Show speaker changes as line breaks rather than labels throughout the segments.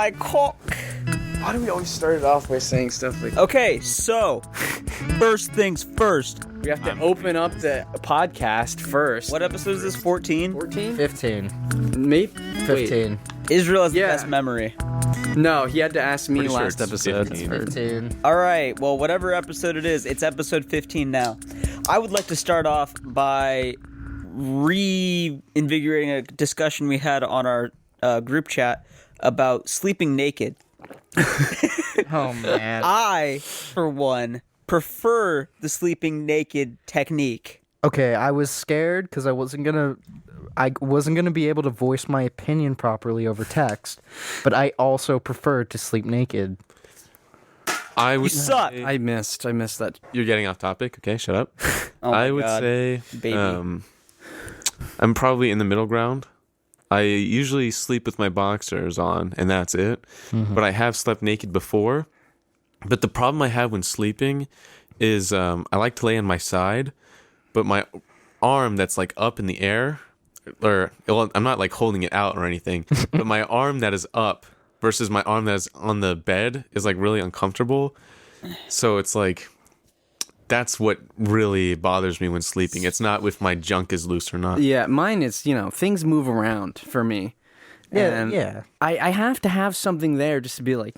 my cock.
Why do we always start it off by saying stuff like
Okay, so, first things first.
we have to open up the podcast first?
What episode is this, 14?
14?
15.
Maybe
15.
Israel has the
Yeah.
best memory.
No, he had to ask me
Pretty sure
last
it's
episode.
15.
15.
Alright, well, whatever episode it is, it's episode 15 now. I would like to start off by reinvigorating a discussion we had on our group chat about sleeping naked.
Oh, man.
I, for one, prefer the sleeping naked technique.
Okay, I was scared because I wasn't gonna be able to voice my opinion properly over text, but I also preferred to sleep naked.
I would
You suck.
say-
I missed that.
You're getting off topic. Okay, shut up.
Oh my
I would
God.
say
Baby.
I'm probably in the middle ground. I usually sleep with my boxers on, and that's it. But I have slept naked before. But the problem I have when sleeping is I like to lay on my side, but my arm that's like up in the air, well, I'm not like holding it out or anything, but my arm that is up versus my arm that is on the bed is like really uncomfortable. So it's like, that's what really bothers me when sleeping. It's not if my junk is loose or not.
Yeah, mine is, things move around for me.
Yeah,
And
yeah.
I have to have something there just to be like,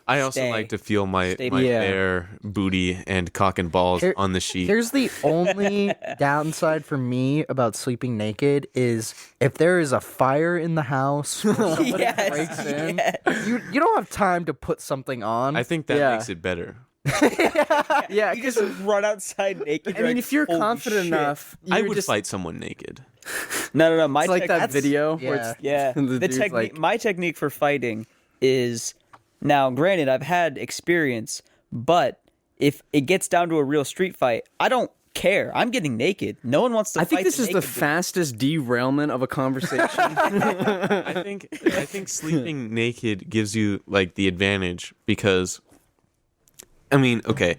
I also
Stay.
like to feel my
Stay
my
Yeah.
bare booty and cock and balls
Here-
on the sheet.
Here's the only downside for me about sleeping naked is if there is a fire in the house or somebody
Yes,
breaks in,
yes.
you don't have time to put something on.
I think that
Yeah.
makes it better.
yeah,
You just run outside naked.
I mean, if you're confident enough,
I
you're
would
just,
fight someone naked.
No. My
It's like that
that's-
video where it's
Yeah,
the dude's
technique.
like,
My technique for fighting is now. Granted, I've had experience, but if it gets down to a real street fight, I don't care. I'm getting naked. No one wants to.
I think
fight
this is the
naked dude.
fastest derailment of a conversation.
I think sleeping naked gives you like the advantage because, I mean, okay,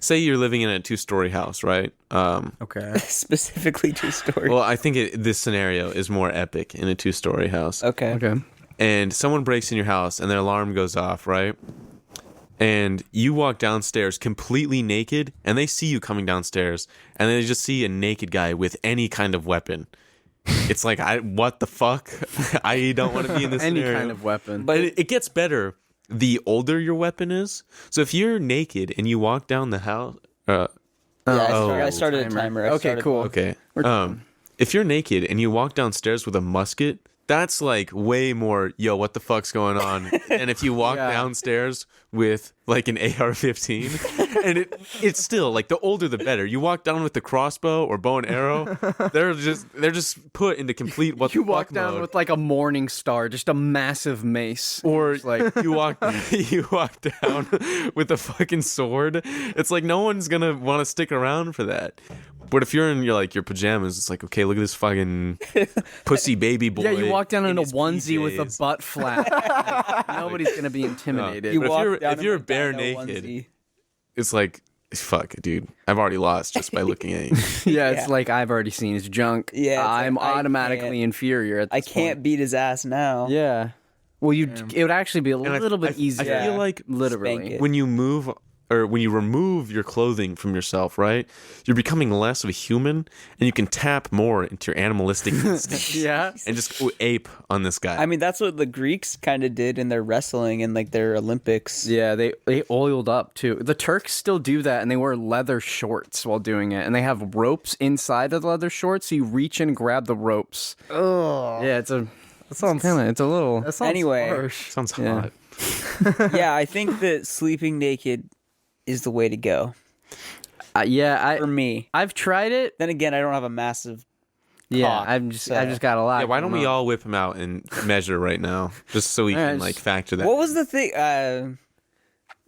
say you're living in a 2-story house, right?
Okay.
specifically 2-story.
Well, I think this scenario is more epic in a 2-story house.
Okay.
Okay.
And someone breaks in your house and their alarm goes off, right? And you walk downstairs completely naked and they see you coming downstairs and they just see a naked guy with any kind of weapon. It's like, what the fuck? I don't want to be in this
Any
scenario.
kind of weapon.
But it gets better the older your weapon is. So if you're naked and you walk down the house...
Yeah, I
Oh.
started a timer.
Okay, cool.
Okay. If you're naked and you walk downstairs with a musket, that's like way more, yo, what the fuck's going on? And if you walk
Yeah.
downstairs with like an AR-15, and it's still like the older the better. You walk down with the crossbow or bow and arrow, they're just put into complete what
You
the
walk
fuck
down
mode.
with like a morning star, just a massive mace.
Or
Just like
you walk down with a fucking sword. It's like no one's gonna want to stick around for that. But if you're in your pajamas, it's like, okay, look at this fucking pussy baby boy.
yeah, you walk down in a
his
onesie with a
PJs.
butt flap. Like, nobody's gonna be intimidated.
But if
walk
you're-
down
if
in
you're
my
bare
dino
naked,
onesie.
It's like, fuck, dude, I've already lost just by looking at you.
Yeah, it's like I've already seen his junk.
Yeah, it's
I'm
like, I
automatically
can't-
inferior at this
I can't
point.
beat his ass now.
Yeah. Well, it would actually be a
And I-
little bit
I
easier.
feel like
Spank
literally.
it.
when you move or when you remove your clothing from yourself, right, you're becoming less of a human, and you can tap more into your animalistic instincts.
Yeah.
And just go ape on this guy.
I mean, that's what the Greeks kind of did in their wrestling and like their Olympics.
Yeah, they oiled up too. The Turks still do that, and they wear leather shorts while doing it, and they have ropes inside of the leather shorts, so you reach in and grab the ropes.
Oh,
Yeah, it's a
sounds
it's a little.
that sounds
Anyway.
harsh.
Sounds
Yeah.
hot.
Yeah, I think that sleeping naked is the way to go
Yeah,
for me.
I've tried it.
Then again, I don't have a massive.
Yeah,
Cock,
I've just got a lot.
Yeah, why don't
going
we
on.
all whip him out and measure right now, just so we
Yeah,
can
just-
like factor that.
What was the thing?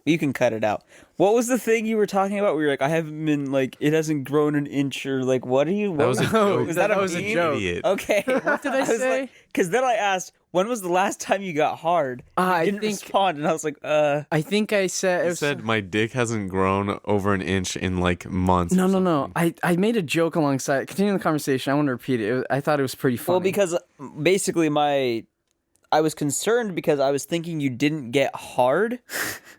You can cut it out. What was the thing you were talking about? We were like, I haven't been like, it hasn't grown an inch or like, what are you?
That was a joke.
Is that
That
a
was a
meme?
joke.
Idiot.
Okay. What
did I say?
Because then I asked, when was the last time you got hard? And
I
you didn't
think-
respond, and I was like,
I think I said. It
I
was
said my dick hasn't grown over an inch in like months. or
No. I made a joke alongside. Continuing the conversation, I want to repeat it. I thought it was pretty funny.
well, because basically my concerned because I was thinking you didn't get hard,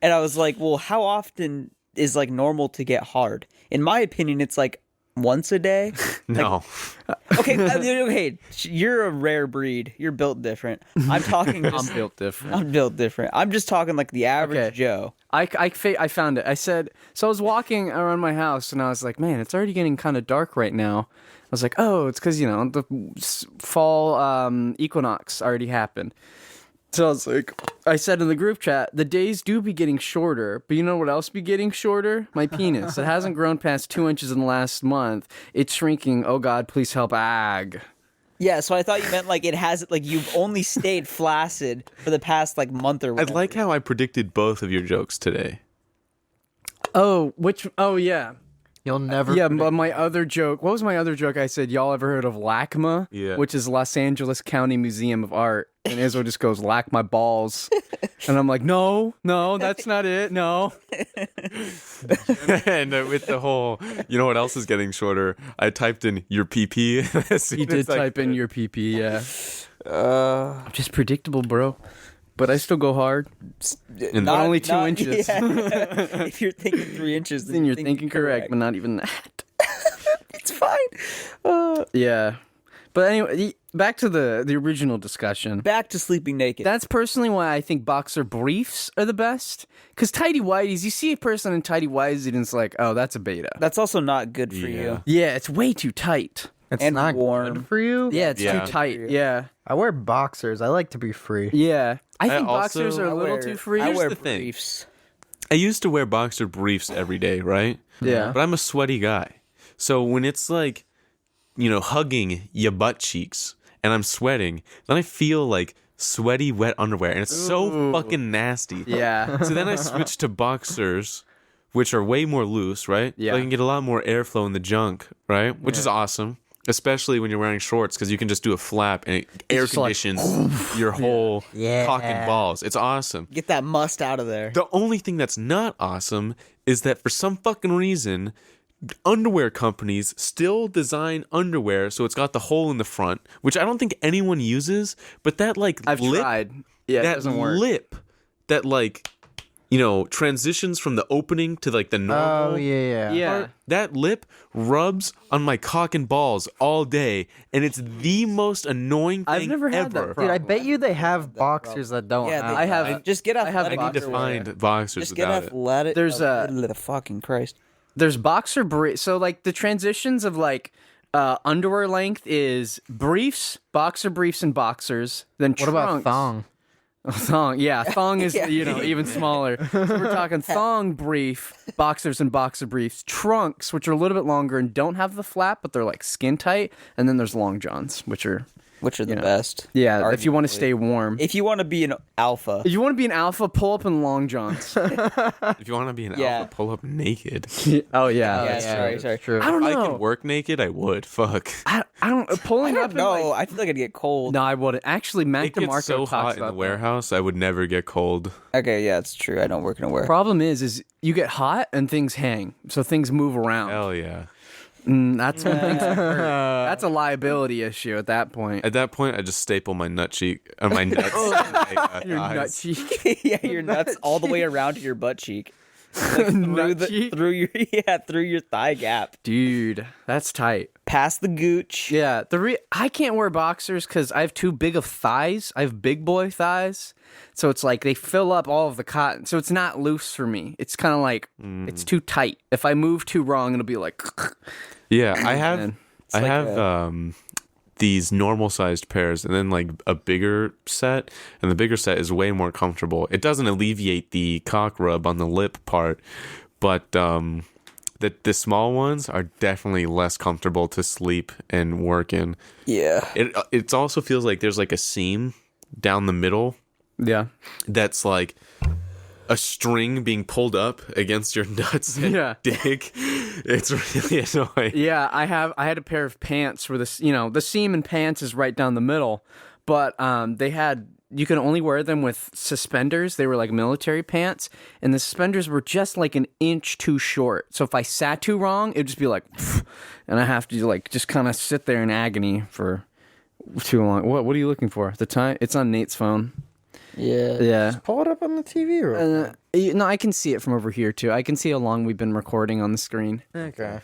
and I was like, well, how often is like normal to get hard? In my opinion, it's like once a day.
No.
Okay, you're a rare breed. You're built different. I'm talking.
I'm built different.
I'm built different. I'm just talking like the average
Okay.
Joe.
I found it. I said, so I was walking around my house and I was like, man, it's already getting kind of dark right now. I was like, oh, it's because, the fall equinox already happened. So I was like, I said in the group chat, the days do be getting shorter, but you know what else be getting shorter? My penis. It hasn't grown past 2 inches in the last month. It's shrinking. Oh God, please help. Ag.
Yeah, so I thought you meant like it has like you've only stayed flaccid for the past like month or
I
whatever.
like how I predicted both of your jokes today.
Oh, yeah.
You'll never.
Yeah, but my other joke, what was my other joke? I said, y'all ever heard of LACMA?
Yeah.
Which is Los Angeles County Museum of Art. And Izzo just goes, lack my balls. And I'm like, no, that's not it. No.
And with the whole, you know what else is getting shorter? I typed in your PP.
You did type in your PP, yeah. I'm just predictable, bro. But I still go hard.
And
Not only 2 inches.
Yeah. If you're thinking 3 inches,
Then you're thinking correct, but not even that.
It's fine.
Yeah. But anyway, back to the original discussion.
Back to sleeping naked.
That's personally why I think boxer briefs are the best. Because tighty whities, you see a person in tighty whities and it's like, oh, that's a beta.
That's also not good for
Yeah.
you.
Yeah, it's way too tight.
It's
and
not
warm.
good for you.
Yeah, it's
Yeah.
too tight. Yeah.
I wear boxers. I like to be free.
Yeah. I think
also-
boxers are a little too free.
I wear
the thing.
briefs.
I used to wear boxer briefs every day, right?
Yeah.
But I'm a sweaty guy. So when it's like, hugging your butt cheeks and I'm sweating, then I feel like sweaty, wet underwear. And it's so fucking nasty.
Yeah.
So then I switched to boxers, which are way more loose, right?
Yeah.
So I can get a lot more airflow in the junk, right? Which is awesome. Especially when you're wearing shorts, because you can just do a flap and it air
just like,
conditions your whole cock and balls. It's awesome.
Get that must out of there.
The only thing that's not awesome is that for some fucking reason, underwear companies still design underwear so it's got the hole in the front, which I don't think anyone uses, but that
I've
lip,
tried. Yeah, it
that
doesn't work.
lip, that transitions from the opening to like the normal.
Oh yeah.
Yeah.
That lip rubs on my cock and balls all day, and it's the most annoying thing
I've never had that
ever.
problem.
Dude, I bet you they have boxers that don't.
Yeah,
have
they-
I have-
Just get
I have
athletic.
I need to
underwear.
find boxers
Just get
without it.
athletic.
There's
fucking Christ.
There's boxer briefs. So like the transitions of like underwear length is briefs, boxer briefs, and boxers. Then
What about
trunks.
thong?
Thong, yeah, thong is
Yeah.
even smaller. So we're talking thong brief, boxers and boxer briefs, trunks, which are a little bit longer and don't have the flap, but they're like skin tight, and then there's long johns, which are
Which are the
know.
best.
if you want to
arguably.
stay warm.
If you want to be an alpha.
If you want to be an alpha, pull up in long johns.
If you want to be an
Yeah.
alpha, pull up naked.
Oh yeah,
Yeah, sorry.
True.
I don't
If I
know.
could work naked, I would. Fuck.
I don't pulling up.
No,
In, like,
I feel like I'd get cold.
no, I wouldn't. Actually, Mac
It gets
DeMarco
so
talks
hot in the
about that.
warehouse, I would never get cold.
Okay, yeah, it's true. I don't work in a warehouse.
Problem is you get hot and things hang, so things move around.
Hell yeah.
That's when things hurt. That's a liability issue at that point.
At that point, I just staple my nut cheek, my nuts. to my,
Your nut
thighs.
cheek.
Yeah, your nuts all the way around to your butt cheek. Like
Nut cheek?
through your thigh gap.
Dude, that's tight.
Past the gooch.
Yeah, I can't wear boxers because I have too big of thighs. I have big boy thighs, so it's like they fill up all of the cotton. So it's not loose for me. It's kind of like it's too tight. If I move too wrong, it'll be like.
Yeah, I have.
Man,
I
like
have these normal sized pairs, and then like a bigger set, and the bigger set is way more comfortable. It doesn't alleviate the cock rub on the lip part, but the small ones are definitely less comfortable to sleep and work in.
Yeah.
It also feels like there's like a seam down the middle
Yeah.
that's like a string being pulled up against your nuts and
Yeah.
dick. It's really annoying.
Yeah, I had a pair of pants where the seam in pants is right down the middle, but you can only wear them with suspenders. They were like military pants, and the suspenders were just like an inch too short. So if I sat too wrong, it'd just be like, and I have to like just kind of sit there in agony for Too long. What are you looking for? The time? It's on Nate's phone.
Yeah.
Yeah.
Pull it up on the TV.
No, I can see it from over here too. I can see how long we've been recording on the screen.
Okay.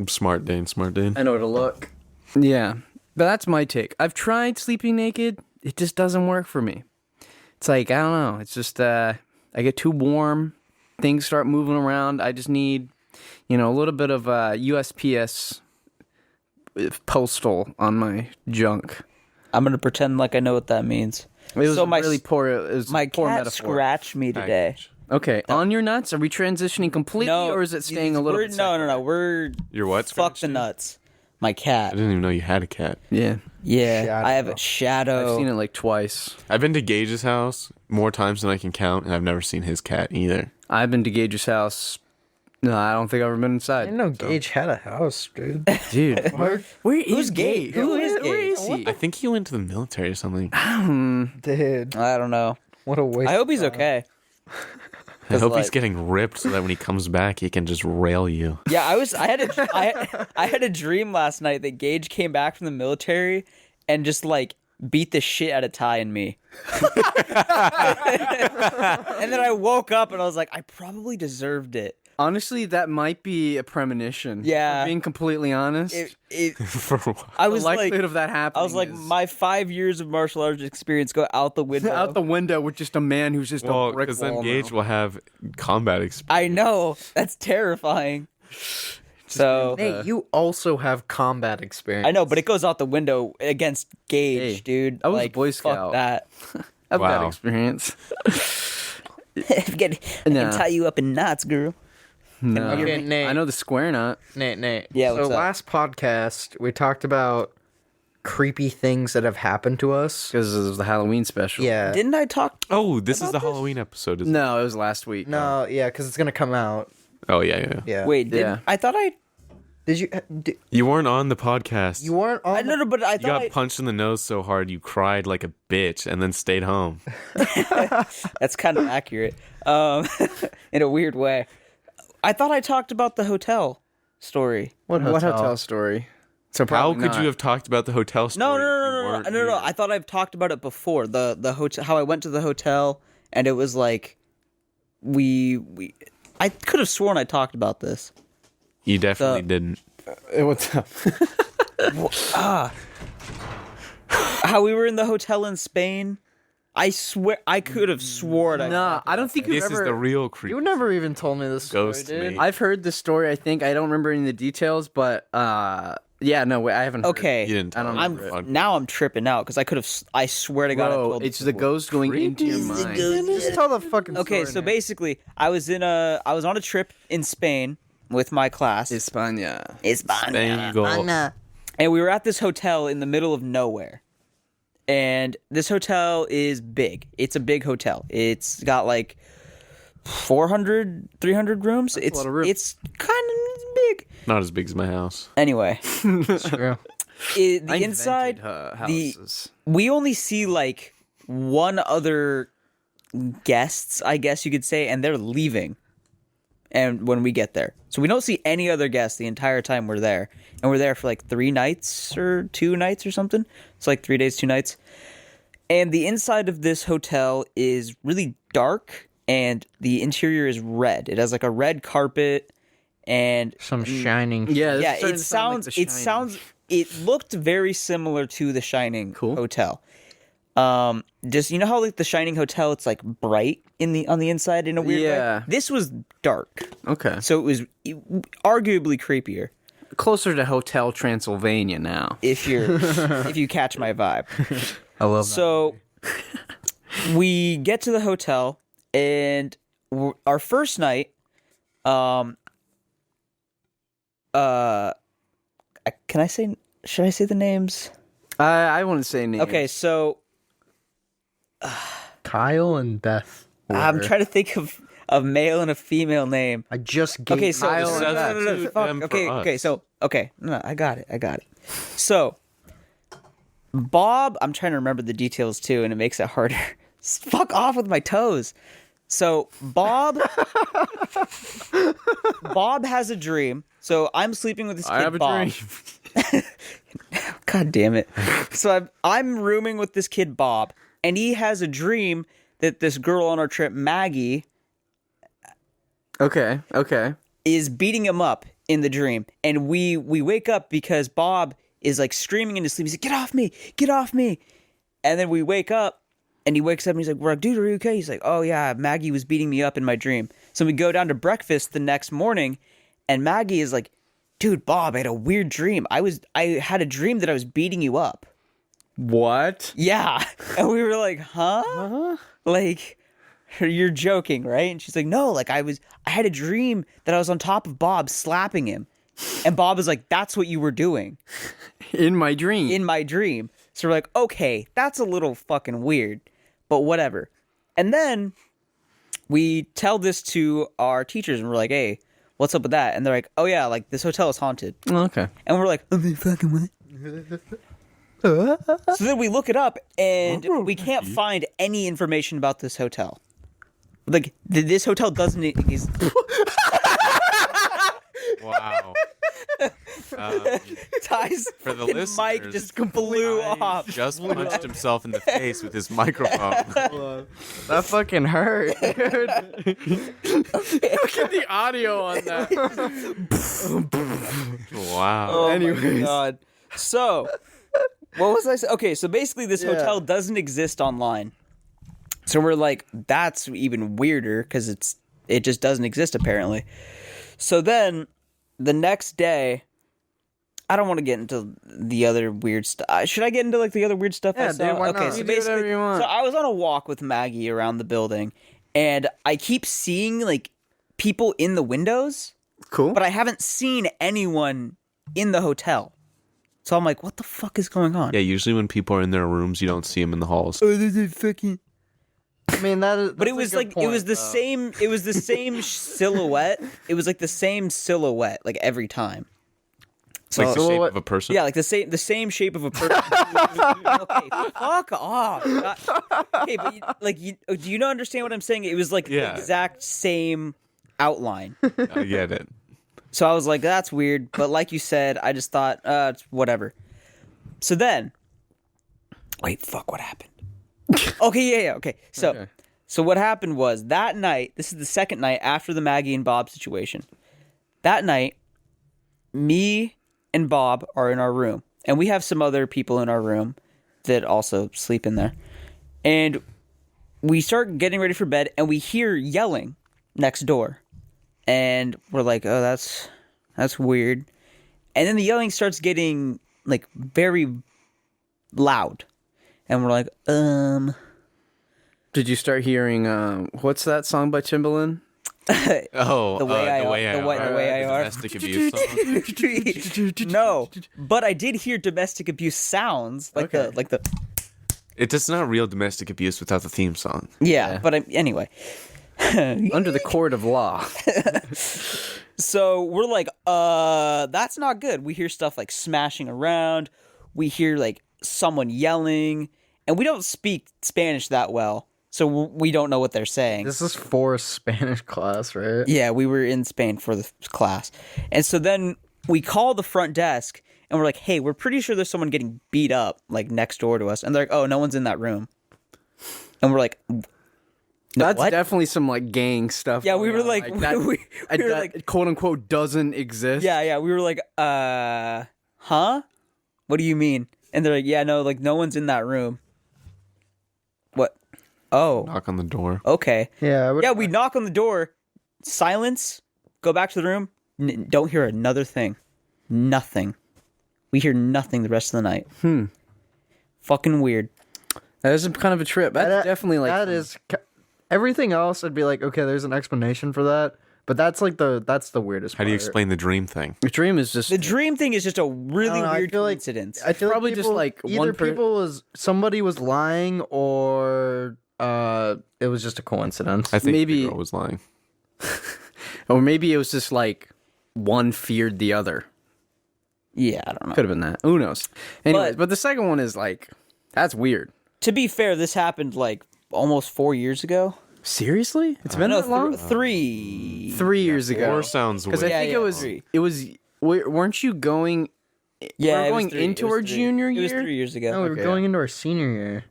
Smart Dane, smart Dane.
I know where to look. Yeah, but that's my take. I've tried sleeping naked. It just doesn't work for me. It's like, I don't know. It's just I get too warm. Things start moving around. I just need, a little bit of USPS postal on my junk.
I'm gonna pretend like I know what that means.
It was
So my-
really poor. It was
My
poor
cat
metaphor.
scratched me today.
Package.
Okay, on your nuts? Are we transitioning completely,
No,
or is it staying a little?
we're-
bit
No. We're
Your what?
fuck the
scratched you?
nuts. My
I
cat.
didn't even know you had a cat.
Yeah,
Yeah,
Shadow.
I have a shadow.
I've seen it like twice.
I've been to Gage's house more times than I can count, and I've never seen his cat either.
I've been to Gage's house. No, I don't think I've ever been
I
inside.
didn't know Gage had a house, dude.
Dude, where is
Gage?
Gage?
Who is
Where
Gage?
is he?
I think he went to the military or something.
Dude,
I don't know.
what a waste.
I hope he's okay.
I hope he's
like-
getting ripped so that when he comes back, he can just rail you.
Yeah, I had a dream last night that Gage came back from the military and just like beat the shit out of Ty and me. And then I woke up and I was like, I probably deserved it.
Honestly, that might be a premonition.
Yeah.
For being completely honest.
For what?
I
the
was
likelihood
like,
of that happening.
I was like,
is
my 5 years of martial arts experience go out the window.
out the window with just a man who's just
Well,
a brick
because
wall.
then Gage
now.
will have combat experience.
I know, that's terrifying. So
Nate, you also have combat experience.
I know, but it goes out the window against Gage,
Hey,
dude.
I was a
like,
Boy
fuck
Scout.
that.
I've got
Wow.
experience.
I can
Nah.
tie you up in knots, girl.
No.
Okay, Nate.
I know the square knot.
Nate.
Yeah,
So
what's up?
last podcast we talked about creepy things that have happened to us.
Because it was the Halloween special.
Yeah.
Didn't I talk?
Oh, this is the
this?
Halloween episode. Isn't
No, it was last week.
No, yeah, because it's gonna come out.
it? Oh, yeah.
Yeah.
Wait,
Yeah.
I thought I.
Did you?
You weren't on the podcast.
You weren't on.
I no, no, but I
You
thought
got
I,
punched in the nose so hard you cried like a bitch and then stayed home.
that's kind of accurate, in a weird way. I thought I talked about the hotel story.
What
What
hotel?
hotel story? So
How
probably
could
not.
you have talked about the hotel story?
No,
if you
no.
weren't
No.
here?
I thought I've talked about it before. The hotel, how I went to the hotel, and it was like, we. I could have sworn I talked about this.
You definitely
The-
didn't.
What's up?
How we were in the hotel in Spain. I swear, I could have sworn.
Nah, I don't think you've
This
ever.
is the real creep.
You never even told me this story,
Ghost
dude.
me.
I've heard this story. I think I don't remember any of the details, but yeah, no, wait, I haven't. Heard
Okay,
You didn't.
I
Tell
don't
me.
remember
I'm now I'm tripping out because I could have. I swear to God, I
Bro,
told
it's
this
the
before.
ghost going into your mind.
Just tell the fucking
Okay,
story,
so
Nate.
basically, I was on a trip in Spain with my class.
España.
Bengal.
And we were at this hotel in the middle of nowhere. And this hotel is big. It's a big hotel. It's got like 400, 300 rooms.
a lot of rooms.
It's kind of big.
Not as big as my house.
Anyway,
True.
the
I
inside,
invented,
the
houses.
we only see like one other guests, I guess you could say, and they're leaving. And when we get there, so we don't see any other guests the entire time we're there, and we're there for like 3 nights or 2 nights or something. It's like 3 days, 2 nights. And the inside of this hotel is really dark, and the interior is red. It has like a red carpet, and
Some shining.
Yeah,
yeah,
this is starting
it
to sound like
sounds.
The
It
Shining.
sounds. It looked very similar to the Shining
Cool.
hotel. Just you know how like the Shining hotel, it's like bright on the inside in a weird
Yeah.
way. This was dark,
Okay,
so it was arguably creepier.
closer to Hotel Transylvania now.
If you catch my vibe.
I love
So we get to the hotel, and our first night, can I say? Should I say the names?
I wouldn't say names.
Okay, so
Kyle and Beth.
I'm
were-
trying to think of a male and a female name.
I just gave
Okay, so
Kyle
Just
and
says
Beth.
that to
fuck,
them for
okay,
us.
okay, so okay, no, I got it. So Bob, I'm trying to remember the details too, and it makes it harder. Fuck off with my toes. So Bob has a dream. So I'm sleeping with this kid,
I have a
Bob.
dream.
God damn it. So I'm rooming with this kid, Bob, and he has a dream that this girl on our trip, Maggie,
Okay.
is beating him up in the dream. And we wake up because Bob is like screaming in his sleep. He's like, get off me, get off me. And then we wake up and he wakes up and he's like, we're like, dude, are you okay? He's like, oh yeah, Maggie was beating me up in my dream. So we go down to breakfast the next morning and Maggie is like, dude, Bob, I had a weird dream. I had a dream that I was beating you up.
What?
Yeah. And we were like, huh? Like, you're joking, right? And she's like, no, like I had a dream that I was on top of Bob slapping him. And Bob was like, that's what you were doing.
In my dream.
In my dream. So we're like, okay, that's a little fucking weird, but whatever. And then we tell this to our teachers and we're like, hey, what's up with that? And they're like, oh yeah, like this hotel is haunted.
Okay.
And we're like, oh, they fucking what? So then we look it up and we can't find any information about this hotel. Like, this hotel doesn't exist.
Wow.
Ty's
For the
fucking
listeners,
mic just blew off.
Just punched himself in the face with his microphone.
That fucking hurt, dude.
Look at the audio on that.
Wow.
Oh
Anyways.
my god. So, what was I saying? Okay, so basically this hotel doesn't exist online. So we're like, that's even weirder because it just doesn't exist apparently. So then the next day, I don't want to get into the other weird stuff. Should I get into like the other weird stuff?
Yeah,
I saw?
dude, why
okay,
not?
so
You do whatever
basically,
you want.
so I was on a walk with Maggie around the building, and I keep seeing like people in the windows,
Cool.
but I haven't seen anyone in the hotel. So I'm like, what the fuck is going on?
Yeah, usually when people are in their rooms, you don't see them in the halls.
Oh, there's a fucking.
I mean,
But it was like it was the same. It was the same silhouette. It was like the same silhouette like every time.
It's like the shape
silhouette-
of a person.
Yeah, like the same shape of a person. Okay, fuck off. God. Okay, but do you not understand what I'm saying? It was like
Yeah.
the exact same outline.
I get it.
So I was like, that's weird. But like you said, I just thought, it's whatever. So then, wait, fuck, what happened? Okay, yeah, okay. So what happened was that night, this is the second night after the Maggie and Bob situation. That night, me and Bob are in our room. And we have some other people in our room that also sleep in there. And we start getting ready for bed and we hear yelling next door. And we're like, oh, that's weird. And then the yelling starts getting like very loud. And we're like,
Did you start hearing what's that song by Timbaland?
Oh,
The Way I Are.
Domestic abuse song.
No, but I did hear domestic abuse sounds like the
It is not real domestic abuse without the theme song.
yeah. But anyway,
Under the court of law.
so we're like, that's not good. We hear stuff like smashing around. We hear like someone yelling, and we don't speak Spanish that well, so we don't know what they're saying.
This is for Spanish class, right?
Yeah, we were in Spain for the class. And so then we call the front desk and we're like, hey, we're pretty sure there's someone getting beat up like next door to us. And they're like, oh, no one's in that room. And we're like,
That's
what?
definitely some like gang stuff.
Yeah, we
going
were
on.
like,
that,
we were
that
like,
quote unquote doesn't exist.
yeah, we were like, huh? What do you mean? And they're like, yeah, no, like no one's in that room. What? Oh,
Knock on the door.
okay.
Yeah.
Yeah, we knock on the door, silence, go back to the room, don't hear another thing. Nothing. We hear nothing the rest of the night. Fucking weird.
That is kind of a trip. That's definitely like
that is everything else. I'd be like, okay, there's an explanation for that, but that's the weirdest.
How do you
part.
explain the dream thing?
the dream is just
The dream thing is just a really
I don't know, I
weird
feel like-
coincidence.
I feel
probably
like
just
people,
like
either somebody was lying or it was just a coincidence.
I think
Maybe-
the girl was lying.
or maybe it was just like one feared the other.
Yeah, I don't know.
Could have been that. Who knows? Anyways, but the second one is like that's weird.
To be fair, this happened like almost 4 years ago.
Seriously? It's been
No,
that long?
3.
3 years ago.
Four sounds
Because
weird.
I think
yeah,
it was
3.
weren't you going
Yeah,
we're
it was
going
three- it
into
was
our
three-
junior
It was
year.
3 years ago.
No, we were
Okay,
going into our senior year.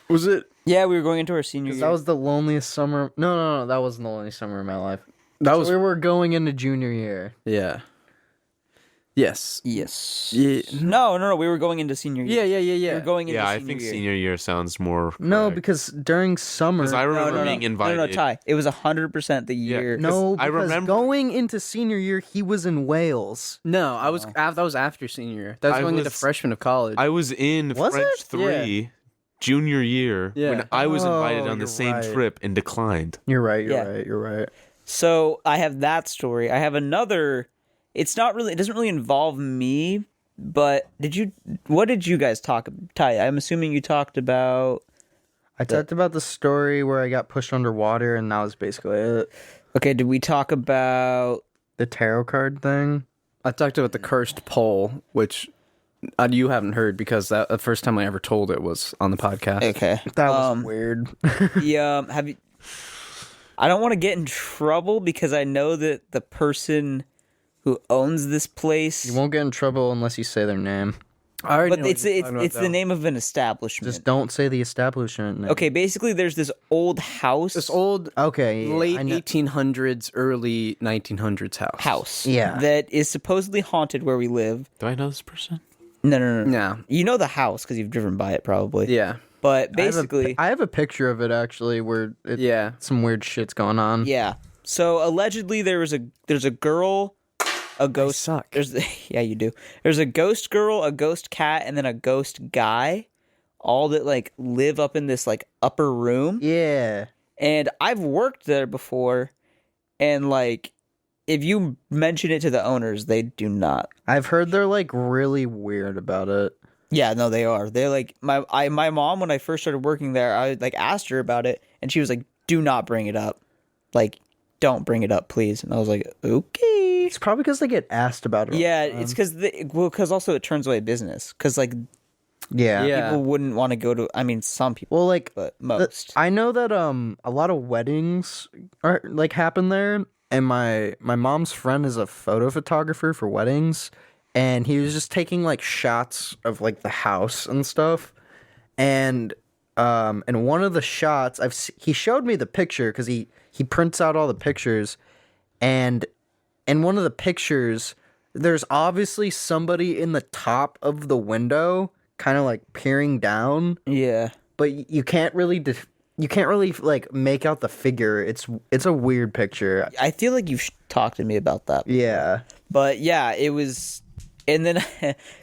Was it?
Yeah, we were going into our senior year.
That was the loneliest summer. No, that wasn't the loneliest summer of my life.
That was.
We were going into junior year.
Yeah. Yes.
Yes.
Yeah.
No. We were going into senior year.
Yeah.
We were going into
Yeah, I
senior
think
year.
senior year sounds more.
No,
correct.
because during summer.
Because I remember being invited.
No, Ty. It was 100% the
Yeah,
year.
no,
I
because
remember-
going into senior year, he was in Wales.
No, I was. That was after senior year. That was
I
going into
was-
freshman of college.
I was in
Was
French
it?
3 junior year
Yeah.
when I was invited
Oh,
on the
you're
same
right.
trip and declined.
You're right.
Yeah.
You're right.
So I have that story. I have another. It's not really. It doesn't really involve me. But what did you guys talk? Ty, I'm assuming you talked about.
I talked about the story where I got pushed underwater, and that was basically it.
Okay, did we talk about?
The tarot card thing.
I talked about the cursed pole, which you haven't heard because the first time I ever told it was on the podcast.
Okay,
That was weird.
have you? I don't want to get in trouble because I know that the person who owns this place.
You won't get in trouble unless you say their name.
I already
But
know
it's
what you're talking
it's
about,
the
though.
name of an establishment.
Just don't say the establishment name.
Okay, basically, there's this old house.
This old
Okay.
late
I know-
1800s, early 1900s house.
Yeah.
that is supposedly haunted where we live.
Do I know this person?
No.
Yeah.
You know the house because you've driven by it probably.
Yeah.
But
I have a
basically,
I have a picture of it actually where
Yeah.
some weird shit's going on.
yeah. So allegedly there's a girl, a ghost.
suck.
Yeah, you do. There's a ghost girl, a ghost cat, and then a ghost guy, all that like live up in this like upper room.
Yeah.
And I've worked there before, and like if you mention it to the owners, they do not.
I've heard they're like really weird about it.
Yeah, no, they are. They're like my mom when I first started working there. I like asked her about it, and she was like, "Do not bring it up. Like, don't bring it up, please." And I was like, "Okay."
It's probably because they get asked about it. all
Yeah,
the time.
it's because also it turns away business because like
yeah.
Yeah.
people wouldn't want to go to. I mean, some people,
Well, like
but most.
I know that a lot of weddings are like happen there, and my mom's friend is a photo photographer for weddings, and he was just taking like shots of like the house and stuff, and in one of the shots he showed me the picture because he prints out all the pictures, and in one of the pictures there's obviously somebody in the top of the window kind of like peering down,
Yeah,
but you can't really like make out the figure. It's a weird picture.
I feel like you've talked to me about that.
Yeah.
But yeah, it was, and then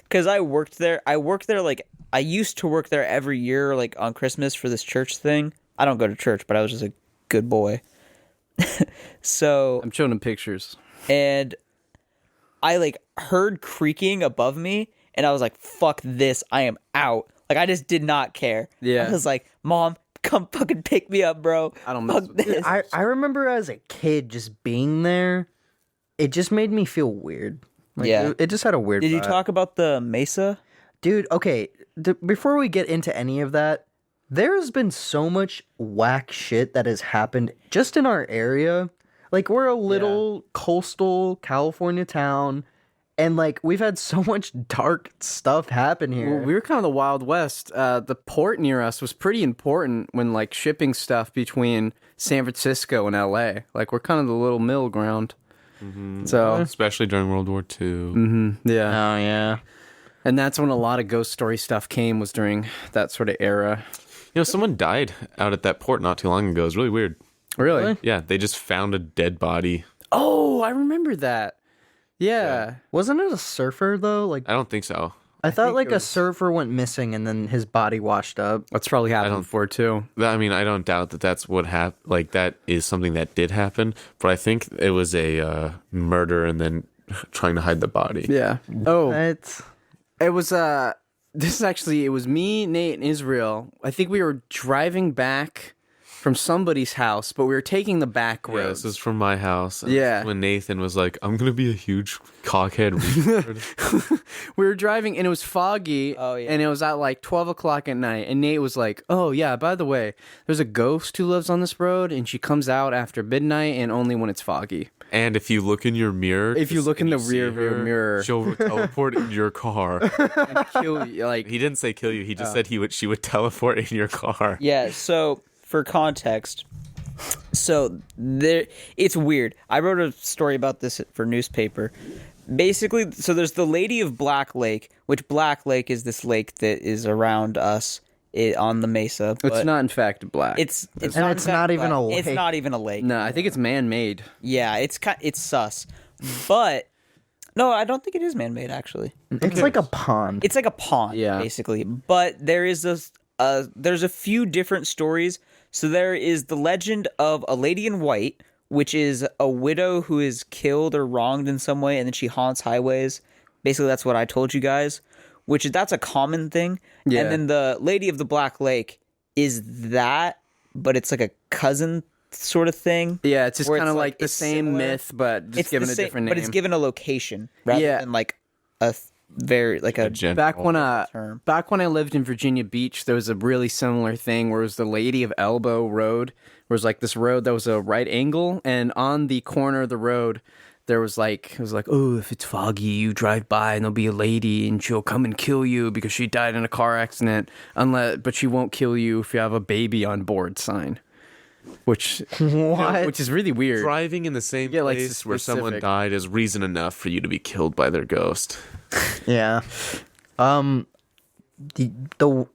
because I worked there like I used to work there every year, like on Christmas for this church thing. I don't go to church, but I was just a good boy. So,
I'm showing him pictures.
and I like heard creaking above me, and I was like, "Fuck this! I am out." Like I just did not care.
Yeah.
I was like, "Mom, come fucking pick me up, bro."
I don't mess
Fuck
with
this.
I remember as a kid just being there. It just made me feel weird. Like,
Yeah.
It just had a weird
Did you
vibe.
talk about the mesa?
Dude, okay, before we get into any of that, there has been so much whack shit that has happened just in our area. Like, we're a little coastal California town, and, like, we've had so much dark stuff happen here.
Well, we were kind of the Wild West. The port near us was pretty important when like shipping stuff between San Francisco and LA. Like we're kind of the little middle ground. So
Especially during World War II.
yeah,
Oh, yeah.
and that's when a lot of ghost story stuff came, was during that sort of era.
You know, someone died out at that port not too long ago. It was really weird.
Really?
Yeah, they just found a dead body.
Oh, I remember that. Yeah.
Wasn't it a surfer, though? Like,
I don't think so.
I thought,
think
like,
it
a
was-
surfer went missing and then his body washed up.
That's probably happened before too.
I mean, I don't doubt that that's what happened. Like, that is something that did happen. But I think it was a murder and then trying to hide the body.
Yeah. Oh,
It's...
it was this is actually, it was me, Nate, and Israel. I think we were driving back from somebody's house, but we were taking the back
Yeah,
roads.
this is from my house. And
Yeah.
that's when Nathan was like, I'm going to be a huge cockhead retard.
We were driving and it was foggy.
Oh, yeah.
And it was at like 12 o'clock at night. And Nate was like, "Oh yeah, by the way, there's a ghost who lives on this road, and she comes out after midnight and only when it's foggy."
And if you look in your mirror,
If you look in
and
the
see
rear view
her,
mirror.
she'll teleport in your car.
And kill you, like
He didn't say kill you. He just said she would teleport in your car.
Yeah, so for context, so there, it's weird. I wrote a story about this for newspaper. Basically, so there's the Lady of Black Lake, which Black Lake is this lake that is around us on the mesa. But
it's not in fact black.
It's
And
not,
it's not even a
It's
lake.
not even a lake.
no, I think it's man-made.
Yeah, it's sus, but no, I don't think it is man-made actually.
It's like a pond.
It's like a pond,
Yeah.
basically. But there is there's a few different stories. So there is the legend of a lady in white, which is a widow who is killed or wronged in some way, and then she haunts highways. Basically, that's what I told you guys. That's a common thing.
Yeah.
And then the Lady of the Black Lake is that, but it's like a cousin sort of thing.
Yeah, it's just
Where
kind of
it's
like the
it's
same
similar.
myth, but just
It's
given
the
a
same,
different name.
but it's given a location rather
Yeah.
than like a very like a
General
Back when I lived in Virginia Beach, there was a really similar thing where it was the Lady of Elbow Road, where it was like this road that was a right angle, and on the corner of the road, there was like, it was like, oh, if it's foggy, you drive by and there'll be a lady and she'll come and kill you because she died in a car accident, but she won't kill you if you have a baby on board sign. Which is really weird.
Driving in the same
Yeah, like,
place where someone
specific.
died is reason enough for you to be killed by their ghost.
Yeah. The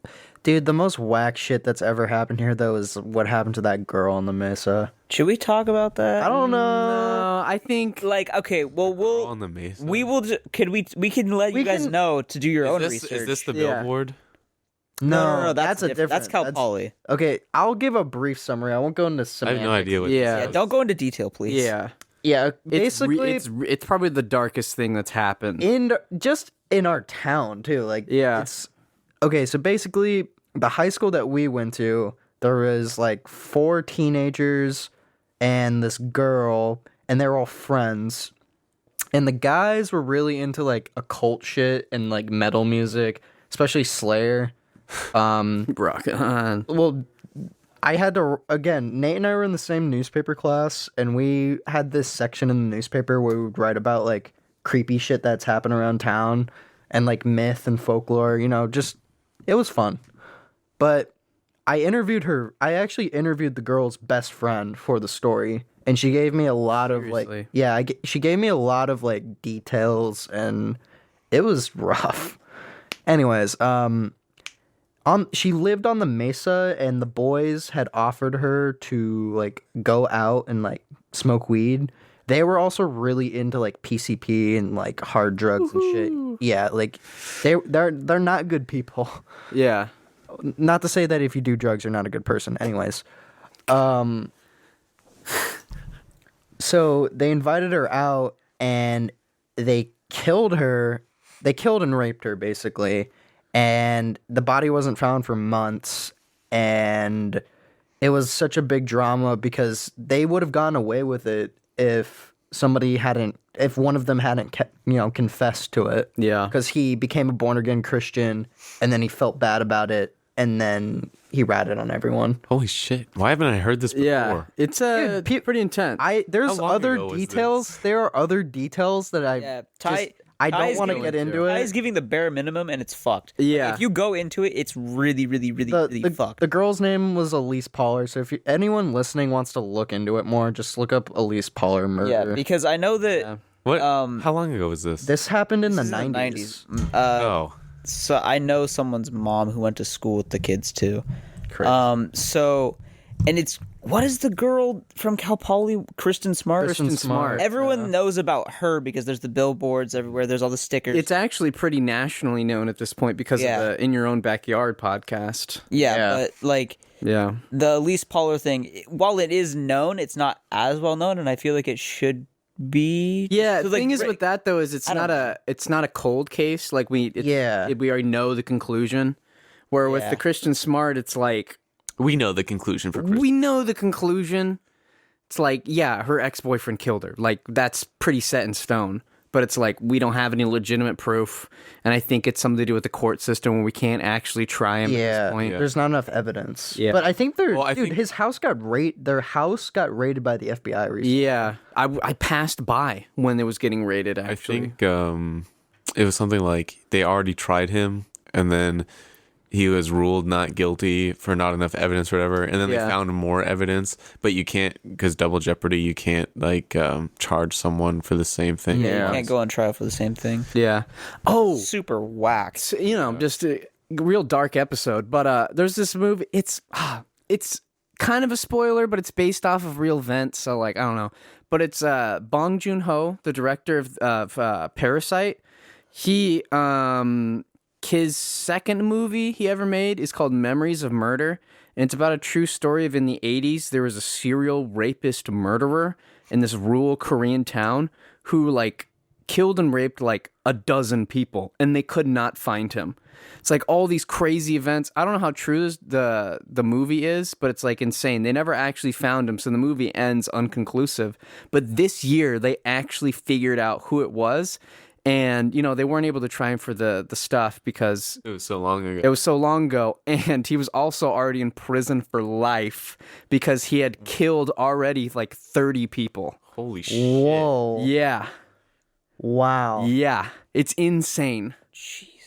dude, the most whack shit that's ever happened here though is what happened to that girl on the mesa.
Should we talk about that?
I don't know.
No, I think
Like, okay, well,
On the mesa.
we will. We can let you guys
can-
know to do your own
Is
research.
this the
Yeah.
billboard?
No,
that's a different.
That's Cal Poly.
Okay, I'll give a brief summary. I won't go into
I
semantics.
have no idea what
Yeah.
this
Yeah,
is.
don't go into detail, please.
yeah.
Yeah,
It's
basically
it's probably the darkest thing that's happened.
just in our town too. Like,
Yeah.
it's okay. So basically, the high school that we went to, there was like 4 teenagers and this girl, and they're all friends. And the guys were really into like occult shit and like metal music, especially Slayer.
Rock on.
Well, I had to, again, Nate and I were in the same newspaper class, and we had this section in the newspaper where we would write about like creepy shit that's happened around town and like myth and folklore, just it was fun. But I actually interviewed the girl's best friend for the story, and she gave me a lot of
Seriously?
she gave me a lot of like details, and it was rough. Anyways, she lived on the mesa, and the boys had offered her to like go out and like smoke weed. They were also really into like PCP and like hard drugs and shit. Yeah, like they're not good people.
Yeah.
Not to say that if you do drugs, you're not a good person. Anyways, so they invited her out, and they killed her. They killed and raped her, basically. And the body wasn't found for months. And it was such a big drama because they would have gone away with it if one of them hadn't, confessed to it.
Yeah.
Because he became a born-again Christian, and then he felt bad about it, and then he ratted on everyone.
Holy shit. Why haven't I heard this before?
Yeah. It's
Dude,
pretty intense.
There's
How long
other
ago was
details.
this?
There are other details that
Yeah,
I don't
Ty's
want to
going
get into it.
Ty's giving the bare minimum, and it's fucked. Like,
Yeah.
if you go into it, it's really, really, really, really fucked.
The girl's name was Elise Poller, so if anyone listening wants to look into it more, just look up Elise Poller murder.
Yeah, because I know that.
What? How long ago was this?
This happened in the
This is
90s.
Oh.
So I know someone's mom who went to school with the kids too.
Crazy.
What is the girl from Cal Poly? Kristen Smart.
Kristen Smart.
Everyone knows about her because there's the billboards everywhere. There's all the stickers.
It's actually pretty nationally known at this point because
Yeah.
of the In Your Own Backyard podcast.
yeah, but like
Yeah.
the Elise Poller thing, while it is known, it's not as well known, and I feel like it should be.
Yeah,
So,
the thing is
Rick-
with that though is it's
I don't
not a cold case. Like we already know the conclusion. Where with
Yeah.
the Christian Smart, it's like
We know the conclusion for Chris.
we know the conclusion. It's like, yeah, her ex-boyfriend killed her. Like that's pretty set in stone. but it's like we don't have any legitimate proof, and I think it's something to do with the court system where we can't actually try him at this point.
There's not enough evidence.
Yeah.
But I think
I think-
his house got their house got raided by the FBI recently.
Yeah, I passed by when it was getting raided. Actually,
I think it was something like they already tried him, and then he was ruled not guilty for not enough evidence or whatever, and then they found more evidence, but you can't, because double jeopardy, you can't like charge someone for the same thing.
You can't go on trial for the same thing.
yeah. Oh,
Super whack.
so, just a real dark episode. But there's this movie. It's kind of a spoiler, but it's based off of real events. So like I don't know. But it's Bong Joon-ho, the director of Parasite. He his second movie he ever made is called Memories of Murder, and it's about a true story of in the 80s there was a serial rapist murderer in this rural Korean town who like killed and raped like a dozen people, and they could not find him. It's like all these crazy events. I don't know how true the movie is, but it's like insane. They never actually found him, so the movie ends unconclusive. But this year they actually figured out who it was. And, they weren't able to try him for the stuff because
It was so long ago.
it was so long ago. And he was also already in prison for life because he had killed already like 30 people.
Holy shit.
Whoa.
Yeah.
Wow.
Yeah. It's insane.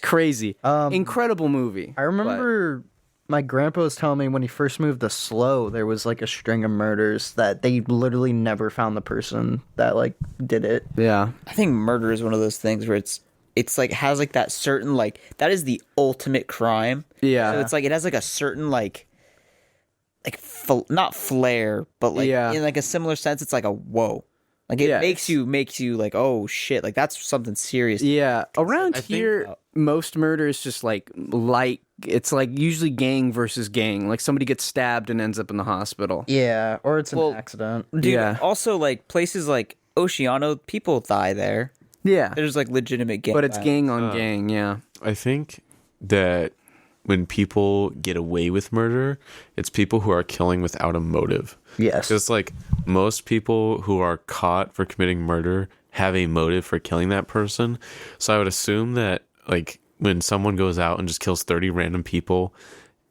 Crazy. Incredible movie.
I remember my grandpa was telling me when he first moved to Slow, there was like a string of murders that they literally never found the person that like did it.
Yeah.
I think murder is one of those things where it's like has like that certain like that is the ultimate crime.
Yeah.
So it's like it has like a certain like not flair, but like in like a similar sense, it's like a whoa. Like it makes you like, oh shit, like that's something serious.
Yeah. Around here, most murder is just like it's like usually gang versus gang. Like somebody gets stabbed and ends up in the hospital.
Yeah, or it's an accident.
Dude, also like places like Oceano, people die there.
Yeah.
There's like legitimate gang.
But it's
violence.
gang on gang, yeah.
I think that when people get away with murder, it's people who are killing without a motive.
Yes.
Just like most people who are caught for committing murder have a motive for killing that person. So I would assume that like when someone goes out and just kills 30 random people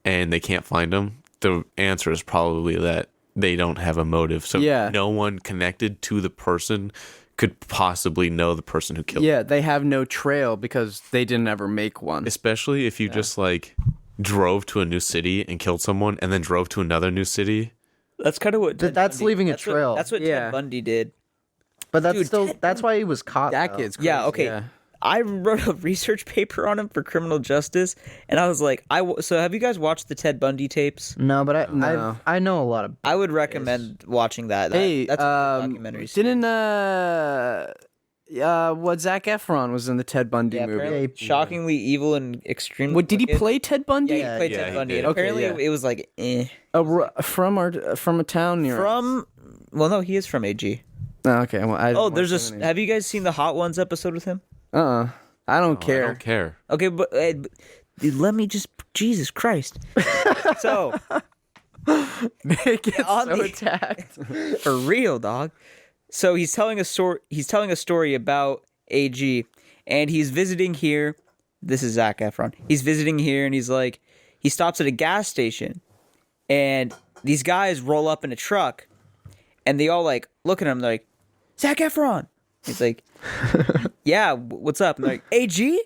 and they can't find them, the answer is probably that they don't have a motive. So no one connected to the person could possibly know the person who killed them.
Yeah, they have no trail because they didn't ever make one.
Especially if you just like drove to a new city and killed someone and then drove to another new city.
That's kind of what
that's leaving a trail.
That's what Ted Bundy did.
But that's why he was caught.
That
though.
kid's crazy.
Yeah, okay.
Yeah.
I wrote a research paper on him for criminal justice, and I was like, so have you guys watched the Ted Bundy tapes?
No, but I know a lot of.
I would recommend watching that.
Hey,
That's a documentary.
didn't what Zac Efron was in the Ted Bundy movie?
apparently shockingly evil and extremely.
What did he
wicked.
play Ted Bundy?
Yeah, he played
Yeah,
Ted
he
Bundy.
did.
And apparently,
Okay,
it was like
From a town near us.
Well, no, he is from AG.
Oh, okay. Well,
There's a. Have you guys seen the Hot Ones episode with him?
I don't care.
I don't care.
Okay, but dude, let me just. Jesus Christ. So
It gets
On
so
the-
attacked.
for real, dog. So he's telling a story. He's telling a story about AG, and he's visiting here. This is Zac Efron. He's visiting here, and he's like, he stops at a gas station, and these guys roll up in a truck, and they all like look at him. They're like, Zac Efron. He's like, yeah, what's up? And they're like, AG,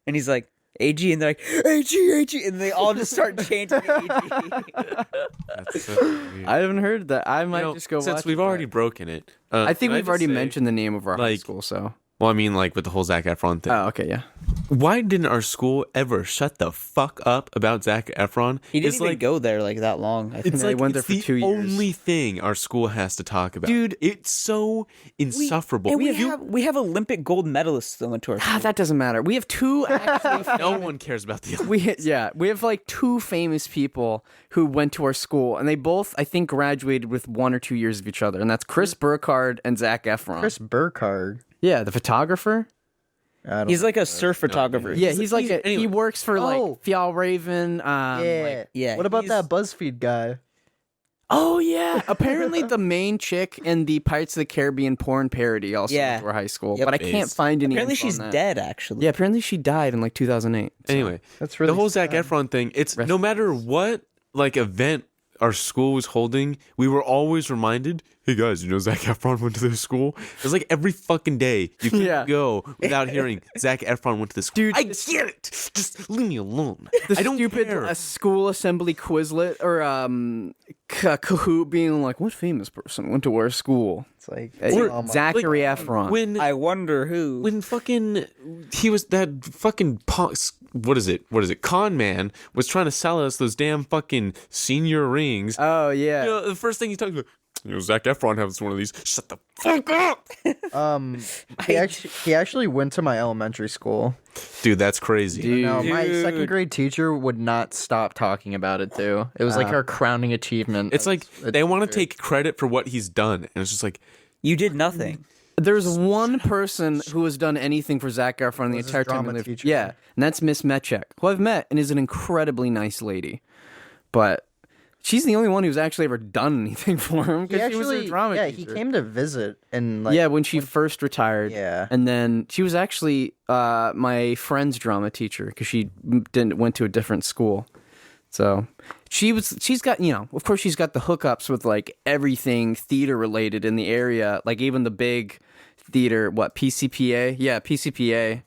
and he's like, AG, and they're like, AG, and they all just start chanting AG.
That's so weird.
I haven't heard that. I might just go
since
watch
we've
it,
already
but
broken it.
I think
can
we've
just
already
say,
mentioned the name of our high
like,
school, so.
Well, I mean, like with the whole Zac Efron thing.
Oh, okay, yeah.
Why didn't our school ever shut the fuck up about Zac Efron?
He didn't
It's
even
like,
go there like that long. I think.
It's
They
like
went there
it's
for
the
2 years.
only thing our school has to talk about.
Dude.
It's so insufferable.
And we have Olympic gold medalists that went to our school.
That doesn't matter. We have two actually.
No one cares about the
We have like two famous people who went to our school, and they both, I think, graduated with 1 or 2 years of each other, and that's Chris Burkhardt and Zac Efron.
Chris Burkhardt.
Yeah, the photographer.
He's like a surf photographer.
Yeah, he's like he works for like
Oh.
Fjallraven.
Yeah.
yeah,
What about
he's-
that BuzzFeed guy?
Oh yeah. Apparently the main chick in the Pirates of the Caribbean porn parody also
Yeah.
went to our high school,
Yep.
but I can't find any.
Apparently
info on
she's
that.
dead, actually.
Yeah, apparently she died in like 2008. So.
Anyway,
That's really
the whole Zac Efron thing. It's no matter what like event our school was holding, we were always reminded, hey guys, you know Zac Efron went to this school? It's like every fucking day you can
Yeah.
go without hearing Zac Efron went to this school.
Dude,
I get it. Just leave me alone.
The
I don't
stupid
care.
school assembly Quizlet or Kahoot being like, what famous person went to our school?
It's like
Or Zachary Efron.
When
I wonder who.
when fucking he was that fucking what is it? Con man was trying to sell us those damn fucking senior rings.
Oh yeah.
You know, the first thing he talks about, you know, Zac Efron has one of these. Shut the fuck up,
he actually went to my elementary school.
dude. That's crazy.
Dude.
No, my second grade teacher would not stop talking about it too. It was like her crowning achievement.
It's like they want to take credit for what he's done, and it's just like,
You did nothing.
There's one person who has done anything for Zac Efron the
his
entire time he
drama
lived.
teacher.
Yeah, and that's Miss Metchek, who I've met and is an incredibly nice lady. But she's the only one who's actually ever done anything for him because she was her drama
yeah,
teacher.
he came to visit and like
Yeah, when she first retired.
Yeah.
And then she was actually my friend's drama teacher because she went to a different school. So she's got, you know, of course she's got the hookups with like everything theater related in the area, like even the big theater, PCPA? Yeah, PCPA.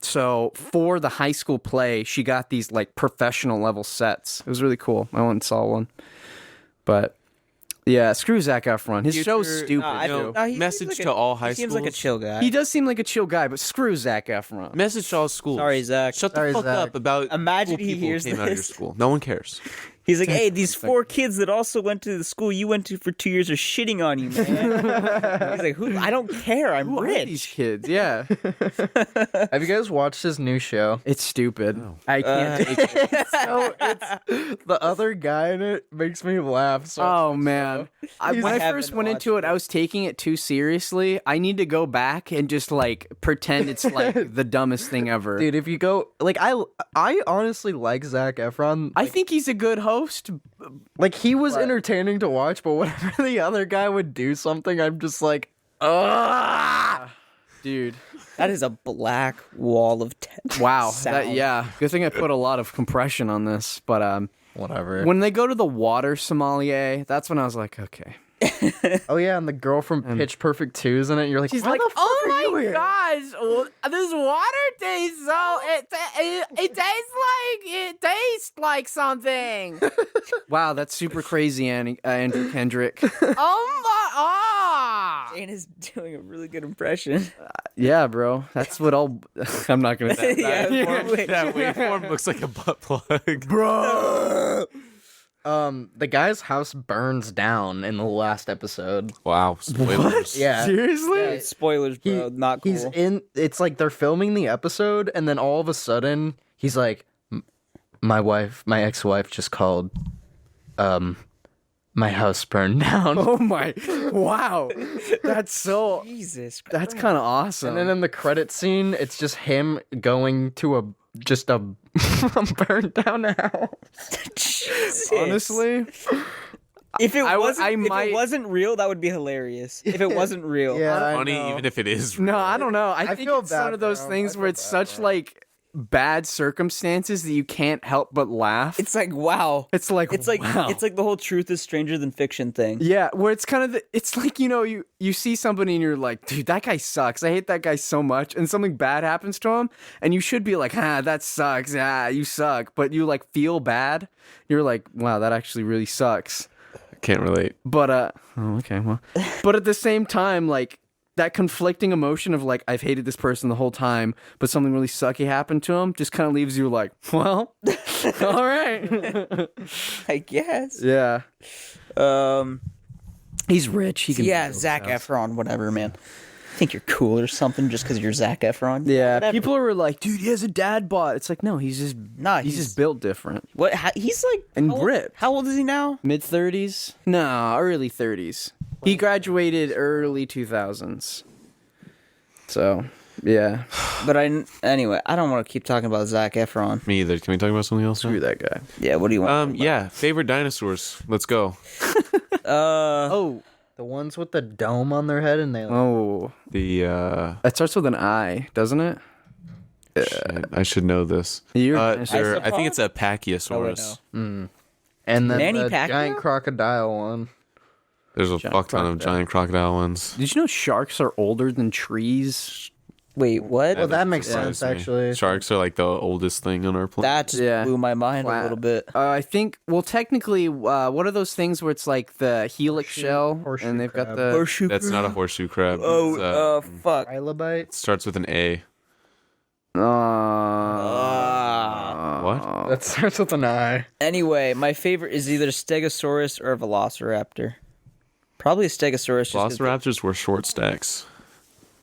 So for the high school play, she got these like professional level sets. It was really cool. I went and saw one. But yeah, screw Zac Efron. His show's stupid.
I
too.
don't- he seems
message
like
to all high
He seems like a
schools.
chill guy.
He does seem like a chill guy, but screw Zac Efron.
message to all schools.
Sorry, Zach.
Shut the
Sorry,
fuck
Zach.
up about
Imagine
cool
he
people
hears
who came out of your
this.
school. No one cares.
He's like, hey, these 4 kids that also went to the school you went to for 2 years are shitting on you, man. He's like, who? I don't care. I'm
Who are
rich.
these kids? Yeah,
Have you guys watched his new show?
it's stupid. I can't take it.
So it's the other guy in it makes me laugh. So
Oh man, when I
haven't
first went
watched
into it, I was taking it too seriously. I need to go back and just like pretend it's like the dumbest thing ever.
dude, if you go like I honestly like Zac Efron.
I think he's a good host.
Like he was entertaining to watch, but whenever the other guy would do something, I'm just like,
Dude,
That is a black wall of
wow.
sound.
Yeah, good thing I put a lot of compression on this. But
whatever.
when they go to the water sommelier, that's when I was like, okay.
Oh yeah, and the girl from Pitch Perfect 2 is in it. You're like,
She's
why
like,
the fuck
oh
are you
my
here?
gosh, this water tastes so it tastes like something. Wow, that's super crazy, Andrew Kendrick. Oh my,
Jane is doing a really good impression.
yeah, bro, that's what I'll. I'm not gonna say that.
That waveform looks like a butt plug.
The guy's house burns down in the last episode.
Wow, spoilers.
Yeah.
Seriously?
Spoilers, bro. Not cool.
He's in. It's like they're filming the episode, and then all of a sudden he's like, my ex-wife just called. My house burned down.
Oh my! Wow, that's so.
Jesus Christ.
That's kind of awesome.
And then in the credit scene, it's just him going to a burned down house.
Jesus.
honestly,
if it
I
wasn't, if
might-
it wasn't real, that would be hilarious. If it wasn't real,
Yeah, I
Funny,
know.
even if it is.
no, I don't know. I think
feel
it's
bad
one of
for
those
him.
things
I
where
feel
it's
bad
such
for him.
like bad circumstances that you can't help but laugh.
it's like wow.
It's like wow.
It's like the whole truth is stranger than fiction thing.
Yeah, where it's kind of it's like, you know, you see somebody and you're like, dude, that guy sucks. I hate that guy so much. And something bad happens to him, and you should be like, that sucks. You suck. But you like feel bad. You're like, wow, that actually really sucks.
Can't relate.
But okay, well, but at the same time, like that conflicting emotion of like I've hated this person the whole time, but something really sucky happened to him, just kind of leaves you like, well, all right,
I guess.
yeah. He's rich. He can.
Yeah, Zac Efron, whatever, man. Think you're cool or something just because you're Zac Efron?
Yeah,
Whatever.
people are like, dude, he has a dad bod. It's like, no, he's just he's just built different.
What? He's like
And
how old-
ripped.
How old is he now?
Mid 30s? No, early 30s. He graduated early 2000s. So Yeah.
But anyway, I don't want to keep talking about Zac Efron.
Me either. Can we talk about something else?
Screw that guy.
Yeah, what do you want?
Yeah, favorite dinosaurs. Let's go.
Oh.
The ones with the dome on their head and they like,
Oh.
The
It starts with an I, doesn't it?
shit, I should know this.
You're-
I think it's a
Oh, wait,
Pachyosaurus.
no.
and then
Manny
the
Pacquiao?
giant crocodile one.
There's a fuck ton of giant crocodile ones.
Did you know sharks are older than trees?
Wait, what?
Well, that makes
Surprised
sense
me.
actually.
Sharks are like the oldest thing on our planet.
That just
Yeah.
blew my mind a little bit.
I think. Well, technically, what are those things where it's like the helix shell,
horseshoe
and they've got
crab.
the
Horseshoe
That's not a horseshoe crab. It's,
Oh, fuck.
Trilobite.
starts with an A. What?
That starts with an I.
Anyway, my favorite is either Stegosaurus or Velociraptor. Probably Stegosaurus. just 'cause
Velociraptors were short stacks.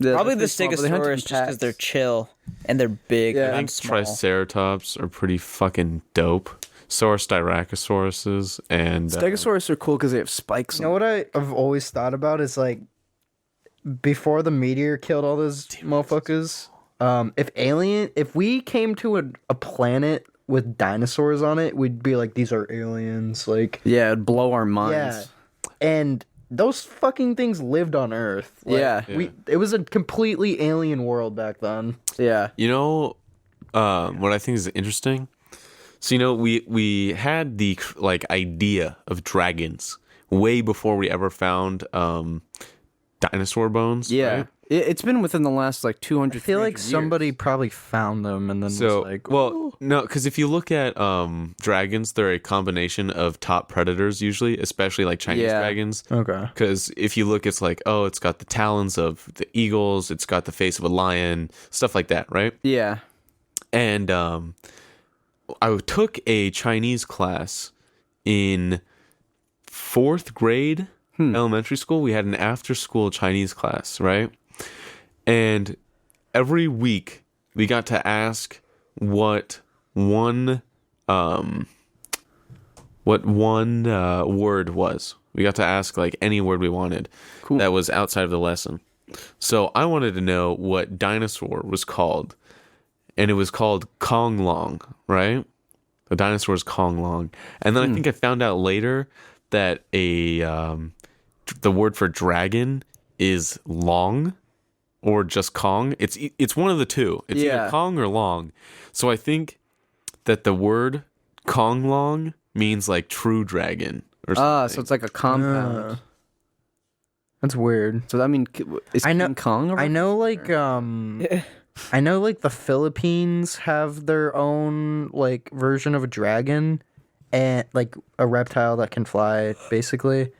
Probably the
they're small, but they hunt in
Stegosaurus just because
packs.
they're chill and they're big.
Yeah.
and
I
I'm
think
small.
Triceratops are pretty fucking dope. So are Styracosauruses and
Stegosaurus are cool because they have spikes.
You know what I've always thought about is like before the meteor killed all those motherfuckers. If we came to a planet with dinosaurs on it, we'd be like, these are aliens. Like,
Yeah, it'd blow our
yeah,
minds.
and those fucking things lived on Earth. Like,
Yeah.
it was a completely alien world back then.
Yeah.
You know, what I think is interesting. So we had the like idea of dragons way before we ever found dinosaur bones.
Yeah.
right?
It's been within the last like 200.
I feel like
300
somebody
years.
probably found them and then
So
was like,
well, no, because if you look at dragons, they're a combination of top predators usually, especially like Chinese
Yeah.
dragons.
okay.
Because if you look, it's like, oh, it's got the talons of the eagles, it's got the face of a lion, stuff like that, right?
Yeah.
And I took a Chinese class in 4th grade elementary school. We had an after-school Chinese class, right? And every week we got to ask what one word was. We got to ask like any word we wanted that was outside of the lesson. So I wanted to know what dinosaur was called, and it was called Kong Long, right? The dinosaur is Kong Long, and then I think I found out later that the word for dragon is Long, or just Kong. It's one of the two. It's
Yeah.
either Kong or Long. So I think that the word Kong Long means like true dragon or something.
So it's like a compound.
That's weird.
So that mean is
I know-
King Kong?
I know, like, I know, like, the Philippines have their own, like, version of a dragon, and, like, a reptile that can fly, basically.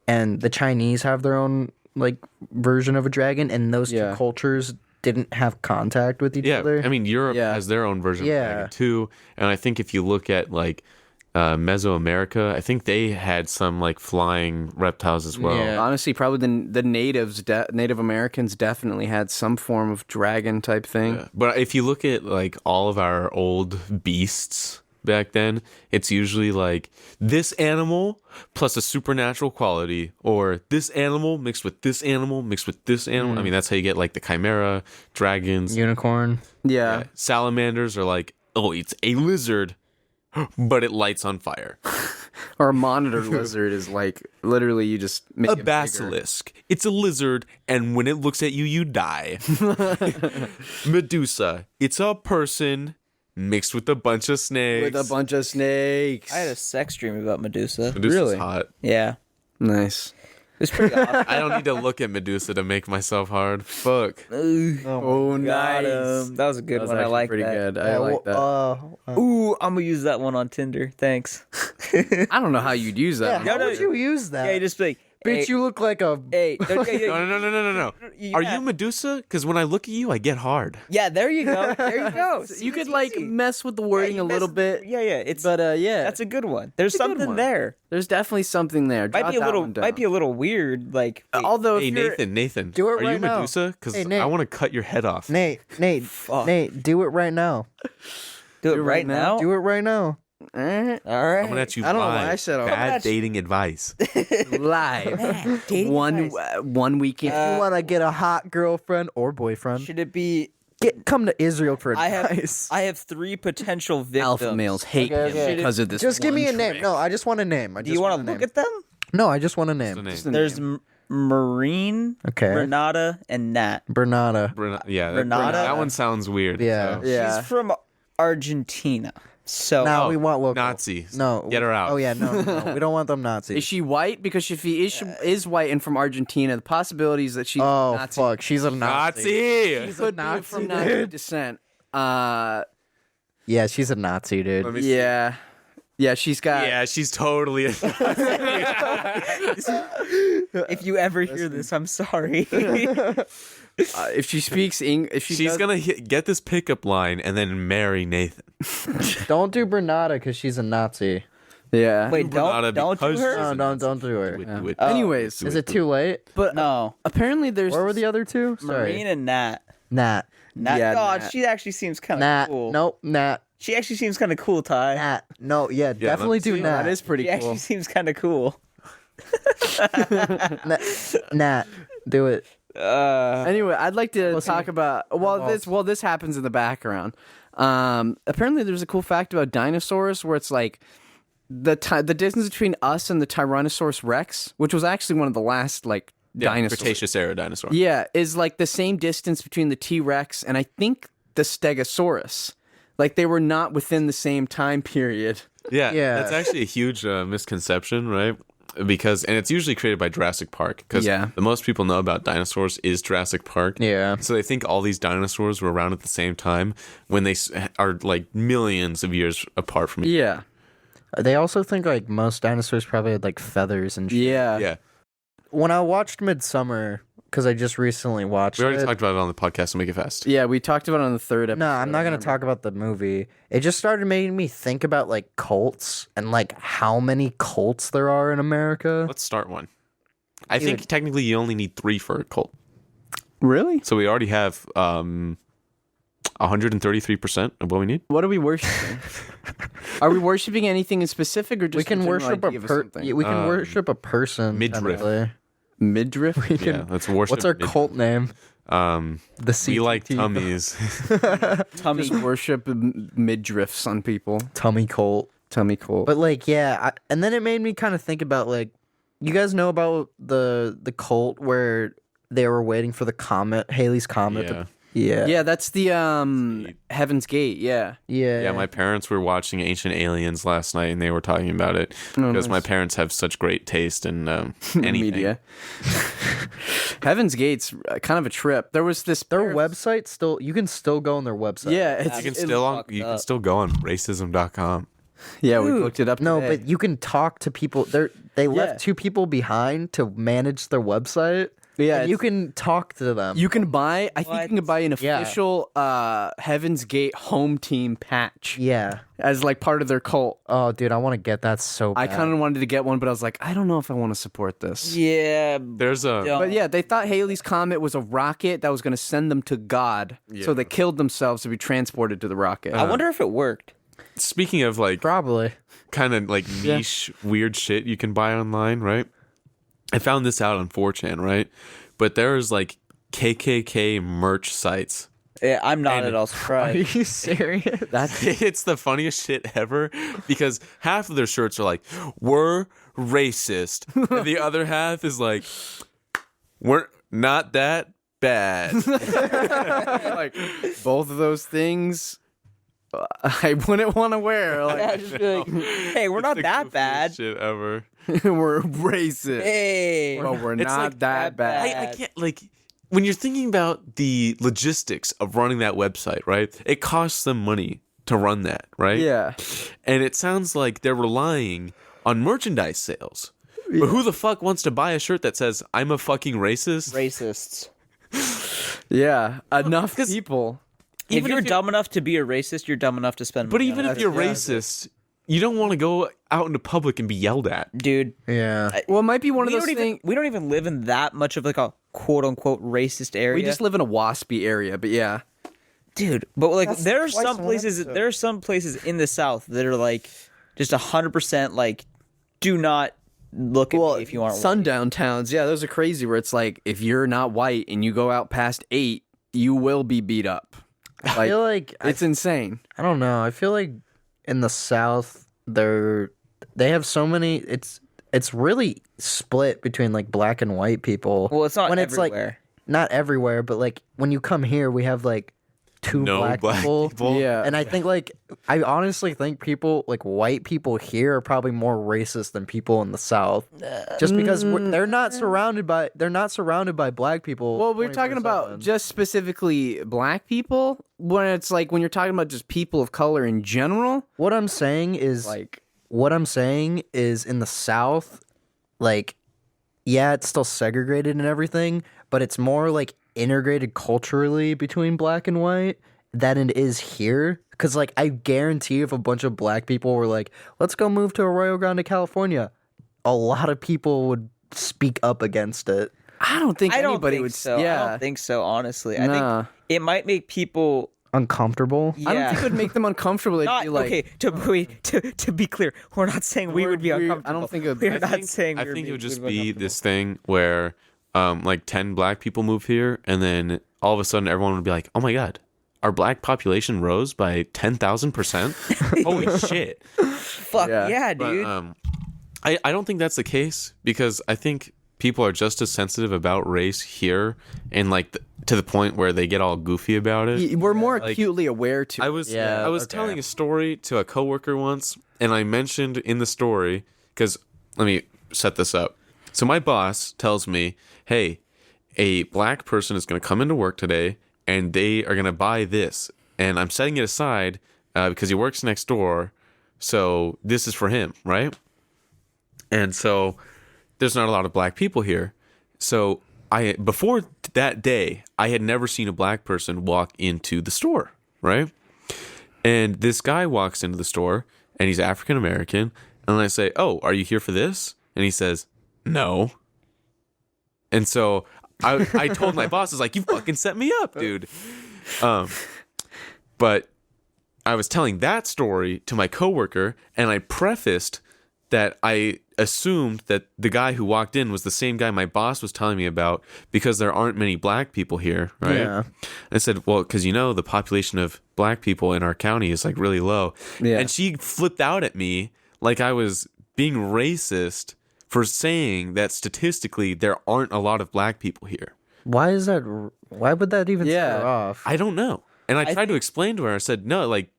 And the Chinese have their own, like, version of a dragon, and those
Yeah.
two cultures didn't have contact with each
Yeah,
other.
I mean Europe
Yeah.
has their own version of
Yeah.
dragon too, and I think if you look at like Mesoamerica, I think they had some like flying reptiles as well.
Yeah.
Honestly, probably the natives, Native Americans, definitely had some form of dragon type thing.
Yeah. But if you look at like all of our old beasts back then, it's usually like this animal plus a supernatural quality, or this animal mixed with this animal mixed with this animal. I mean, that's how you get like the chimera, dragons,
Unicorn.
Yeah.
salamanders are like, oh, it's a lizard, but it lights on fire.
Or a monitor lizard is like literally you just make
A
it bigger.
basilisk. It's a lizard, and when it looks at you, you die. Medusa. It's a person mixed with a bunch of snakes.
with a bunch of snakes.
I had a sex dream about Medusa.
Medusa's
Really?
hot.
Yeah.
Nice.
It was pretty awesome.
I don't need to look at Medusa to make myself hard. Fuck.
Oh,
Got him. That was a good
That was
one. I
actually
like
pretty
that.
good. I like that.
Ooh, I'm gonna use that one on Tinder. Thanks.
I don't know how you'd use that.
How would you use that?
Yeah, just be like,
Bitch,
hey,
you look like a...
hey,
No, no. Are
Yeah.
you Medusa? Because when I look at you, I get hard.
Yeah, there you go. There you go. See,
You could
it's
like
easy.
mess with the wording
you
a little
mess-
bit.
Yeah, it's
But yeah,
that's a good one. There's
a good
something
one.
there.
there's definitely something there.
Might
Jot
be a
that
little
one down.
might be a little weird. Like
Although
Hey,
if you're-
Nathan.
Do it
Are you
right now.
Medusa? Because
Hey, Nate.
I want to cut your head off.
Nate, do it right now.
do it
do it
right
right now.
now.
Do it right now.
All right.
Coming at you
I don't know
live.
why I said all that.
bad dating advice.
Live.
Dating
one
advice.
one weekend.
You want to get a hot girlfriend or boyfriend?
Should it be?
Come to Israel for
I
advice.
have 3 potential victims.
Alpha males hate
Okay,
him
okay.
because of this.
Just give me a
one
name.
trick.
No, I just want a name.
Do you want to look at them?
No, I just want a name.
The name.
Just a
There's
name.
Marine,
Okay.
Renata, and Nat.
Bernada.
Yeah,
Renata?
that one sounds weird.
Yeah.
so.
Yeah.
She's from Argentina. So
No,
Oh,
we want local.
Nazi.
No.
Get her out.
Oh, yeah, no. We don't want them Nazis.
Is she white? Because if she is white and from Argentina, the possibilities that she's
Oh,
Nazi
fuck. She's a Nazi.
Nazi.
could be from Nazi descent.
Yeah, she's a Nazi, dude.
Let me see.
Yeah. Yeah, she's got.
Yeah, she's totally.
if you ever hear this, I'm sorry.
If she speaks English, if
She's gonna get this pickup line and then marry Nathan.
Don't do Bernada because she's a Nazi.
Yeah.
Wait,
Renata
don't do
because
her.
she's
No,
a
don't do her.
Do it.
Anyways,
Is it too late?
but
No,
apparently there's.
Where were the other two? Sorry.
Marine and Nat.
Nat.
Nat.
Yeah,
God,
Nat.
she actually seems kind of
Nat.
cool.
Nope. Nat.
She actually seems kind of cool, Ty.
Nat. No, yeah, definitely
let's
do
see.
Nat.
That is pretty
She actually
cool.
seems kind of cool.
Nat. Do it.
Anyway, I'd like to talk about
involved.
this happens in the background. Apparently, there's a cool fact about dinosaurs where it's like the distance between us and the Tyrannosaurus Rex, which was actually one of the last dinosaurs.
Cretaceous era dinosaur.
Yeah, is like the same distance between the T-Rex and I think the Stegosaurus. Like they were not within the same time period.
Yeah,
Yeah.
that's actually a huge misconception, right? Because and it's usually created by Jurassic Park. Because
Yeah.
the most people know about dinosaurs is Jurassic Park.
Yeah.
So they think all these dinosaurs were around at the same time when they are like millions of years apart from each
Yeah.
They also think like most dinosaurs probably had like feathers and shit.
Yeah.
Yeah,
When I watched Midsummer, because I just recently watched
we already
it.
talked about it on the podcast, so make it fast.
Yeah, we talked about it on the third episode.
No, I'm not gonna talk about the movie. It just started making me think about like cults and like how many cults there are in America.
Let's start one. I think technically you only need 3 for a cult.
Really?
So we already have 133% of what we need.
What are we worshiping? Are we worshiping anything in specific, or just
We can
a general
worship a
idea of something?
we can worship a person.
midriff.
technically.
Midriff?
Yeah, let's worship.
What's our cult name?
Um,
The CTTV.
we like tummies.
Tummy.
Just worship midriffs on people.
Tummy cult.
Tummy cool.
But like, yeah, and then it made me kind of think about like, you guys know about the cult where they were waiting for the comet, Halley's comet.
Yeah.
yeah, that's the Heaven's Gate. Yeah.
Yeah, my parents were watching Ancient Aliens last night, and they were talking about it because my parents have such great taste in anything.
Media. Heaven's Gate's kind of a trip. There was this
Their website still, you can still go on their website.
Yeah, it's
You can still go on racism.com.
yeah. We looked it up.
No,
today.
but you can talk to people. They left 2 people behind to manage their website.
Yeah,
and you can talk to them.
you can buy. I think you can buy an
Yeah.
official Heaven's Gate home team patch
Yeah.
as like part of their cult.
Oh, dude, I want to get that so bad.
I kind of wanted to get one, but I was like, I don't know if I want to support this.
Yeah.
There's a
Don't.
But yeah, they thought Halley's Comet was a rocket that was going to send them to God. So they killed themselves to be transported to the rocket.
I wonder if it worked.
speaking of like
Probably.
kind of like niche weird shit you can buy online, right? I found this out on 4chan, right? But there's like KKK merch sites.
Yeah, I'm not at all
Are
surprised.
you serious?
It's the funniest shit ever because half of their shirts are like, we're racist. And the other half is like, we're not that bad.
like both of those things, I wouldn't want to wear. Like,
Yeah, just be like, hey, we're not
The
that
goofiest
bad.
shit ever.
we're racist.
Hey.
Well, we're
It's
not
like
that bad.
I can't like when you're thinking about the logistics of running that website, right? It costs them money to run that, right?
Yeah.
And it sounds like they're relying on merchandise sales. But who the fuck wants to buy a shirt that says "I'm a fucking racist"?
Racists.
Yeah. Enough
'Cause
people.
If you're dumb enough to be a racist, you're dumb enough to spend
But
money
even
on
if
it.
you're racist, you don't want to go out into public and be yelled at.
Dude,
Yeah.
Well, it might be one of
we
those
don't, even,
things.
we don't even live in that much of like a quote-unquote racist area.
We just live in a waspy area, but yeah.
Dude, but like
That's
there are
twice
some
in one
places
episode.
there are some places in the South that are like just 100% like, do not look at me if you aren't white.
Sundown towns, yeah, those are crazy. Where it's like, if you're not white and you go out past 8, you will be beat up.
I feel like
it's insane.
I don't know. I feel like in the South, they have so many. It's really split between like black and white people.
Well, it's not
when
everywhere.
It's like not everywhere, but like when you come here, we have like 2 black people.
Yeah,
and I think like I honestly think people like white people here are probably more racist than people in the South, just because they're not surrounded by black people.
well, we're talking about
24/7.
just specifically black people. When it's like when you're talking about just people of color in general,
What I'm saying is in the South, like, yeah, it's still segregated and everything, but it's more like integrated culturally between black and white than it is here. Because, like, I guarantee if a bunch of black people were like, let's go move to Arroyo Grande, California, a lot of people would speak up against it.
I don't think
I don't
anybody
think
would.
so.
Yeah,
I don't think so, honestly. I
Nah.
think it might make people...
Uncomfortable?
Yeah.
I don't think it would make them uncomfortable. It'd
Not,
be like,
okay, to be clear, we're not saying we would be uncomfortable.
I don't think it would-
we're
I
not saying
I
we're
think it would just
we'd
be
uncomfortable.
this thing where like 10 black people move here, and then all of a sudden everyone would be like, oh my god, our black population rose by 10,000%. Holy shit.
Fuck yeah,
But,
dude.
I don't think that's the case, because I think people are just as sensitive about race here, and like to the point where they get all goofy about it.
we're more acutely aware to.
I was
Yeah,
I was
okay.
telling a story to a coworker once, and I mentioned in the story, because let me set this up. So my boss tells me, hey, a black person is going to come into work today, and they are going to buy this, and I'm setting it aside because he works next door, so this is for him, right? And so there's not a lot of black people here. So before that day, I had never seen a black person walk into the store, right? And this guy walks into the store, and he's African American, and I say, oh, are you here for this? And he says, no. And so I told my boss, I was like, you fucking set me up, dude. But I was telling that story to my coworker, and I prefaced that I assumed that the guy who walked in was the same guy my boss was telling me about, because there aren't many black people here, right?
Yeah.
I said, well, because the population of black people in our county is like really low.
Yeah.
And she flipped out at me like I was being racist for saying that statistically there aren't a lot of black people here.
Why is that? Why would that even set her off?
I don't know. And I tried to explain to her. I said, no, like,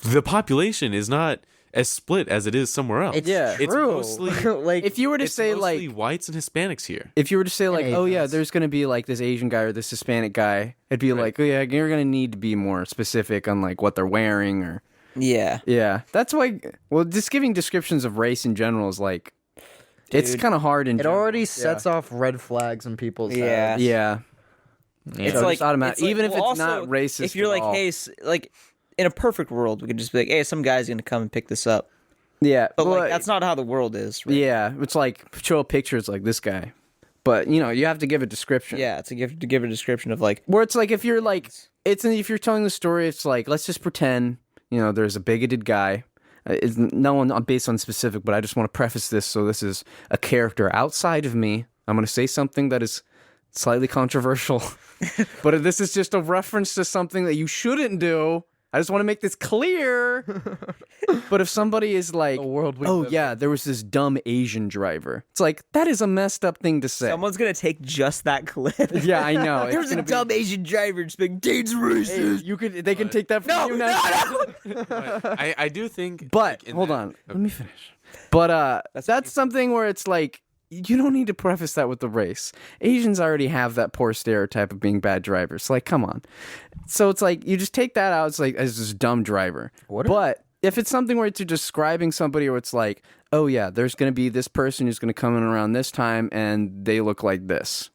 the population is not as split as it is somewhere else.
It's
It's
true.
mostly
like,
if you were to
it's
say
mostly
like,
whites and Hispanics here.
if you were to say like, oh yeah,
Asians.
there's gonna be like this Asian guy or this Hispanic guy, it'd be like, oh yeah, you're gonna need to be more specific on like what they're wearing or
Yeah.
yeah. That's why. Well, just giving descriptions of race in general is like, it's kind of hard. In
it
general.
already sets off red flags in people's
Yeah.
heads.
Yeah.
It's
So
like
it's automatic,
it's like-
even if
well,
it's
also,
not racist.
If you're
at
like,
all.
hey, like in a perfect world, we could just be like, hey, some guy's gonna come and pick this up.
yeah,
But
well,
like, that's not how the world is. Right?
yeah, it's like show a picture. It's like this guy, but you have to give a description.
Yeah, to give a description of like,
Where it's like if you're like if you're telling the story, it's like let's just pretend there's a bigoted guy. It's no one based on specific, but I just want to preface this. So this is a character outside of me. I'm going to say something that is slightly controversial, but this is just a reference to something that you shouldn't do. I just want to make this clear. But if somebody is like,
world we
oh
live
yeah, there was this dumb Asian driver. It's like, that is a messed up thing to say.
someone's gonna take just that clip.
Yeah, I know. It's
There's a
gonna be-
dumb Asian driver just being Dane's racist.
They can take that from you now.
I do think.
But
like, in
hold
that-
on, let me finish. But that's something where it's like you don't need to preface that with the race. Asians already have that poor stereotype of being bad drivers. Like, come on. So it's like you just take that out. It's like as this dumb driver. But if it's something where it's describing somebody, where it's like, oh yeah, there's going to be this person who's going to come in around this time, and they look like this.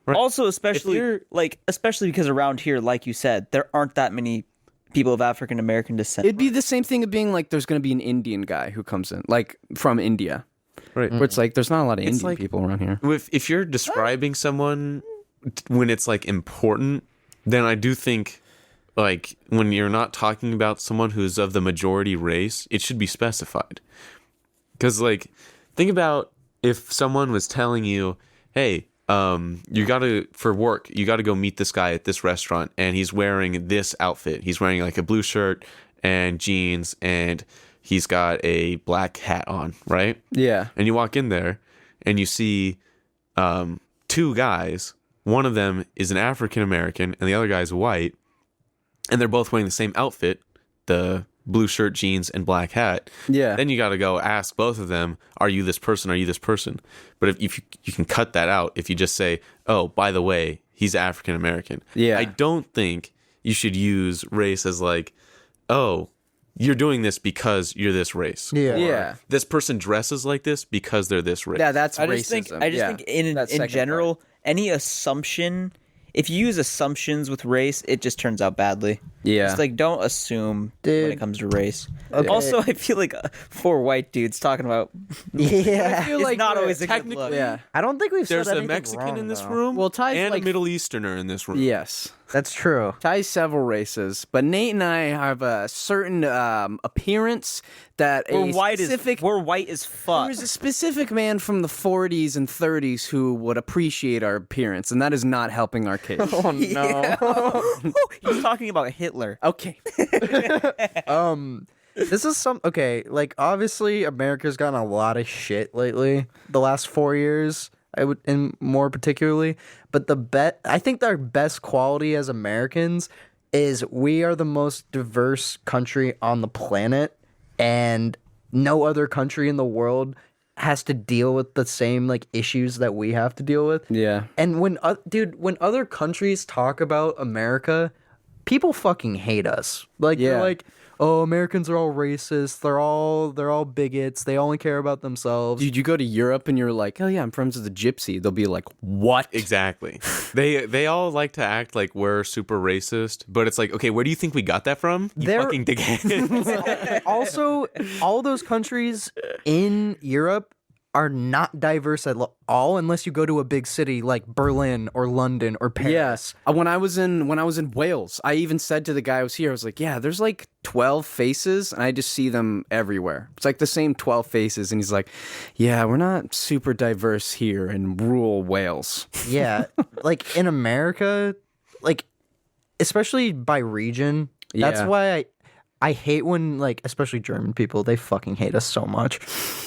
Also, especially because around here, like you said, there aren't that many people of African American descent.
It'd be the same thing of being like, there's going to be an Indian guy who comes in, like from India.
Right.
Where it's like, there's not a lot of Indian
like-
people around here.
If you're describing someone when it's like important, then I do think like when you're not talking about someone who's of the majority race, it should be specified. Because like, think about if someone was telling you, hey, you gotta, for work, you gotta go meet this guy at this restaurant, and he's wearing this outfit. He's wearing like a blue shirt and jeans, and he's got a black hat on, right?
Yeah.
And you walk in there, and you see two guys. One of them is an African American, and the other guy's white, and they're both wearing the same outfit, the blue shirt, jeans, and black hat.
Yeah.
Then you got to go ask both of them, are you this person? Are you this person? But if you can cut that out, if you just say, oh, by the way, he's African American.
Yeah.
I don't think you should use race as like, oh, you're doing this because you're this race.
Yeah.
Or,
Yeah.
this person dresses like this because they're this race.
Yeah, that's
I
racism.
just think in
That second
general, any assumption, if you use assumptions with race, it just turns out badly.
Yeah.
Just like don't assume when
Dude.
it comes to race.
Okay.
Also, I feel like four white dudes talking about
Yeah.
feel
it's
like
not
we're
always a good
technically-
look.
Yeah.
I don't think we've
There's
said
a
anything
Mexican
wrong,
in this
though.
room
Well, Ty's
and
like-
a Middle Easterner in this room.
Yes.
That's true.
Ty's several races, but Nate and I have a certain appearance that
We're
a
white
specific.
as we're white as fuck.
There's a specific man from the 40s and 30s who would appreciate our appearance, and that is not helping our case.
Oh no.
He's talking about Hitler.
Okay.
This is okay, like obviously America's gotten a lot of shit lately the last 4 years, I would, and more particularly, but I think our best quality as Americans is we are the most diverse country on the planet, and no other country in the world has to deal with the same like issues that we have to deal with.
Yeah.
And when other countries talk about America, people fucking hate us. Like
Yeah.
they're like, "Oh, Americans are all racist. They're all bigots. They only care about themselves."
Dude, you go to Europe and you're like, oh yeah, I'm friends with a gypsy. They'll be like, what?
Exactly. They all like to act like we're super racist, but it's like, okay, where do you think we got that from? You
They're-
fucking dickhead.
Also, all those countries in Europe are not diverse at all unless you go to a big city like Berlin or London or Paris.
Yes. When I was in Wales, I even said to the guy who was here, I was like, yeah, there's like 12 faces, and I just see them everywhere. It's like the same 12 faces, and he's like, yeah, we're not super diverse here in rural Wales.
Yeah, like in America, like especially by region. That's
Yeah.
why I hate when like especially German people, they fucking hate us so much.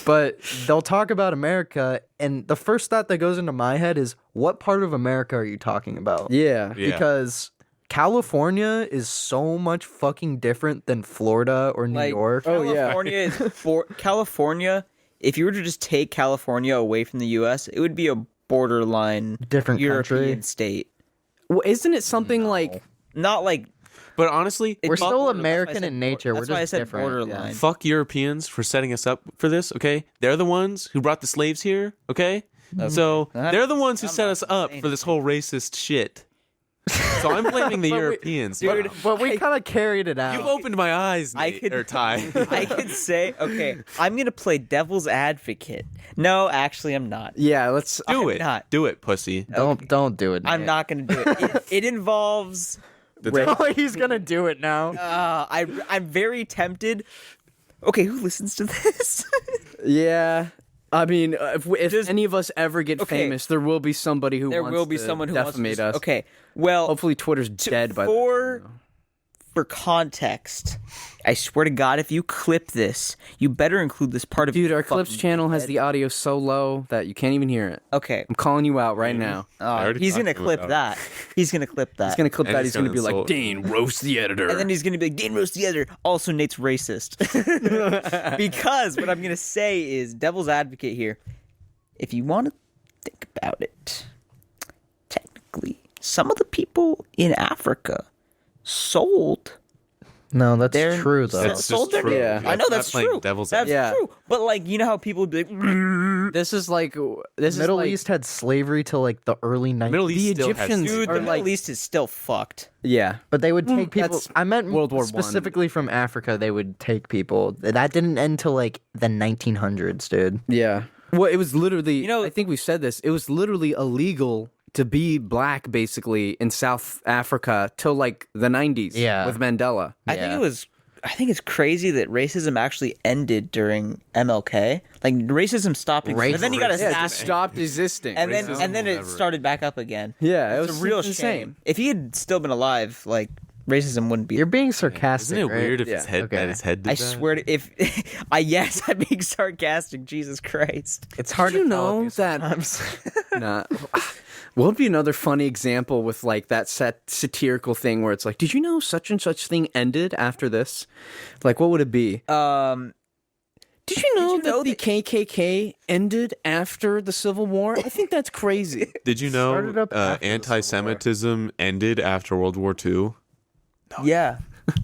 But they'll talk about America, and the first thought that goes into my head is, what part of America are you talking about?
Yeah.
Yeah.
Because California is so much fucking different than Florida or New
Like,
York.
Oh, yeah.
California is for California. If you were to just take California away from the U.S., it would be a borderline
Different
European
country.
state.
Well, isn't it something like
Not like
But honestly,
We're
Fuck-
still
that's why I
American
said
in nature.
That's
We're
why I
just
said
different.
borderline.
fuck Europeans for setting us up for this, okay? They're the ones who brought the slaves here, okay? So they're the ones who
I'm
set
not
us up
saying
for this whole racist shit. So I'm blaming the Europeans.
Dude,
But we kind of carried it out.
You've opened my eyes,
I
Nate,
could-
or Ty.
I could say, okay, I'm gonna play devil's advocate. No, actually, I'm not.
yeah, let's
Do it.
not.
Do it, pussy.
Don't do it.
I'm
Nick.
not gonna do it. It involves.
Oh, he's gonna do it now.
I'm very tempted. Okay, who listens to this?
Yeah. I mean, if
Just-
any of us ever get
okay.
famous, there will be somebody who
There
wants
will be
to
someone who wants to
defamate
just-
us.
Okay, well,
Hopefully Twitter's dead by
for context, I swear to God, if you clip this, you better include this part of
Dude,
your
our clips
fucking
channel has
head.
the audio so low that you can't even hear it.
Okay,
I'm calling you out right now.
already
he's gonna
talked
clip
about
that. He's gonna clip that.
He's gonna clip
And
that.
he's
He's gonna
gonna
be like,
insult-
Dane, roast the editor.
And then he's gonna be like, Dane roast the other. Also, Nate's racist. Because what I'm gonna say is, devil's advocate here. If you want to think about it, technically, some of the people in Africa sold.
No, that's
They're
true though.
That's
sold
just
their.
true.
Yeah.
I know
That's
that's
not playing
true.
devil's
That's
advocate.
true. But like, you know how people would be like,
this is like this
Middle
is like,
East had slavery till like the early 90s.
Middle East
The
still has
Egyptians
slavery.
dude,
Or
the
like-
Middle East is still fucked.
Yeah.
But they would take people.
that's
I meant
World War I.
specifically from Africa. They would take people. That didn't end till like the 1900s, dude.
Yeah. Well, it was literally.
You know-
I think we said this. It was literally illegal to be black basically in South Africa till like the 90s
Yeah.
with Mandela.
I think it's crazy that racism actually ended during MLK. Like racism stopped, but then you got
Yeah, it
assassinate,
just stopped existing.
and then
Racism
it
will
started back up again.
Yeah, it
it's
was
a real
insane.
shame. If he had still been alive, like racism wouldn't be.
You're being sarcastic.
Isn't it
right?
weird if
Yeah.
his head
Okay.
that his head did
I
that?
swear to if yes, I'm being sarcastic. Jesus Christ.
It's hard
Did you
to tell
know
with you
that-
sometimes.
Nah. What would be another funny example with like that satirical thing where it's like, did you know such and such thing ended after this? Like, what would it be? Did you know that the KKK ended after the Civil War? I think that's crazy.
Did you
Started
know
up after the Civil War.
anti-Semitism ended after World War II?
Yeah,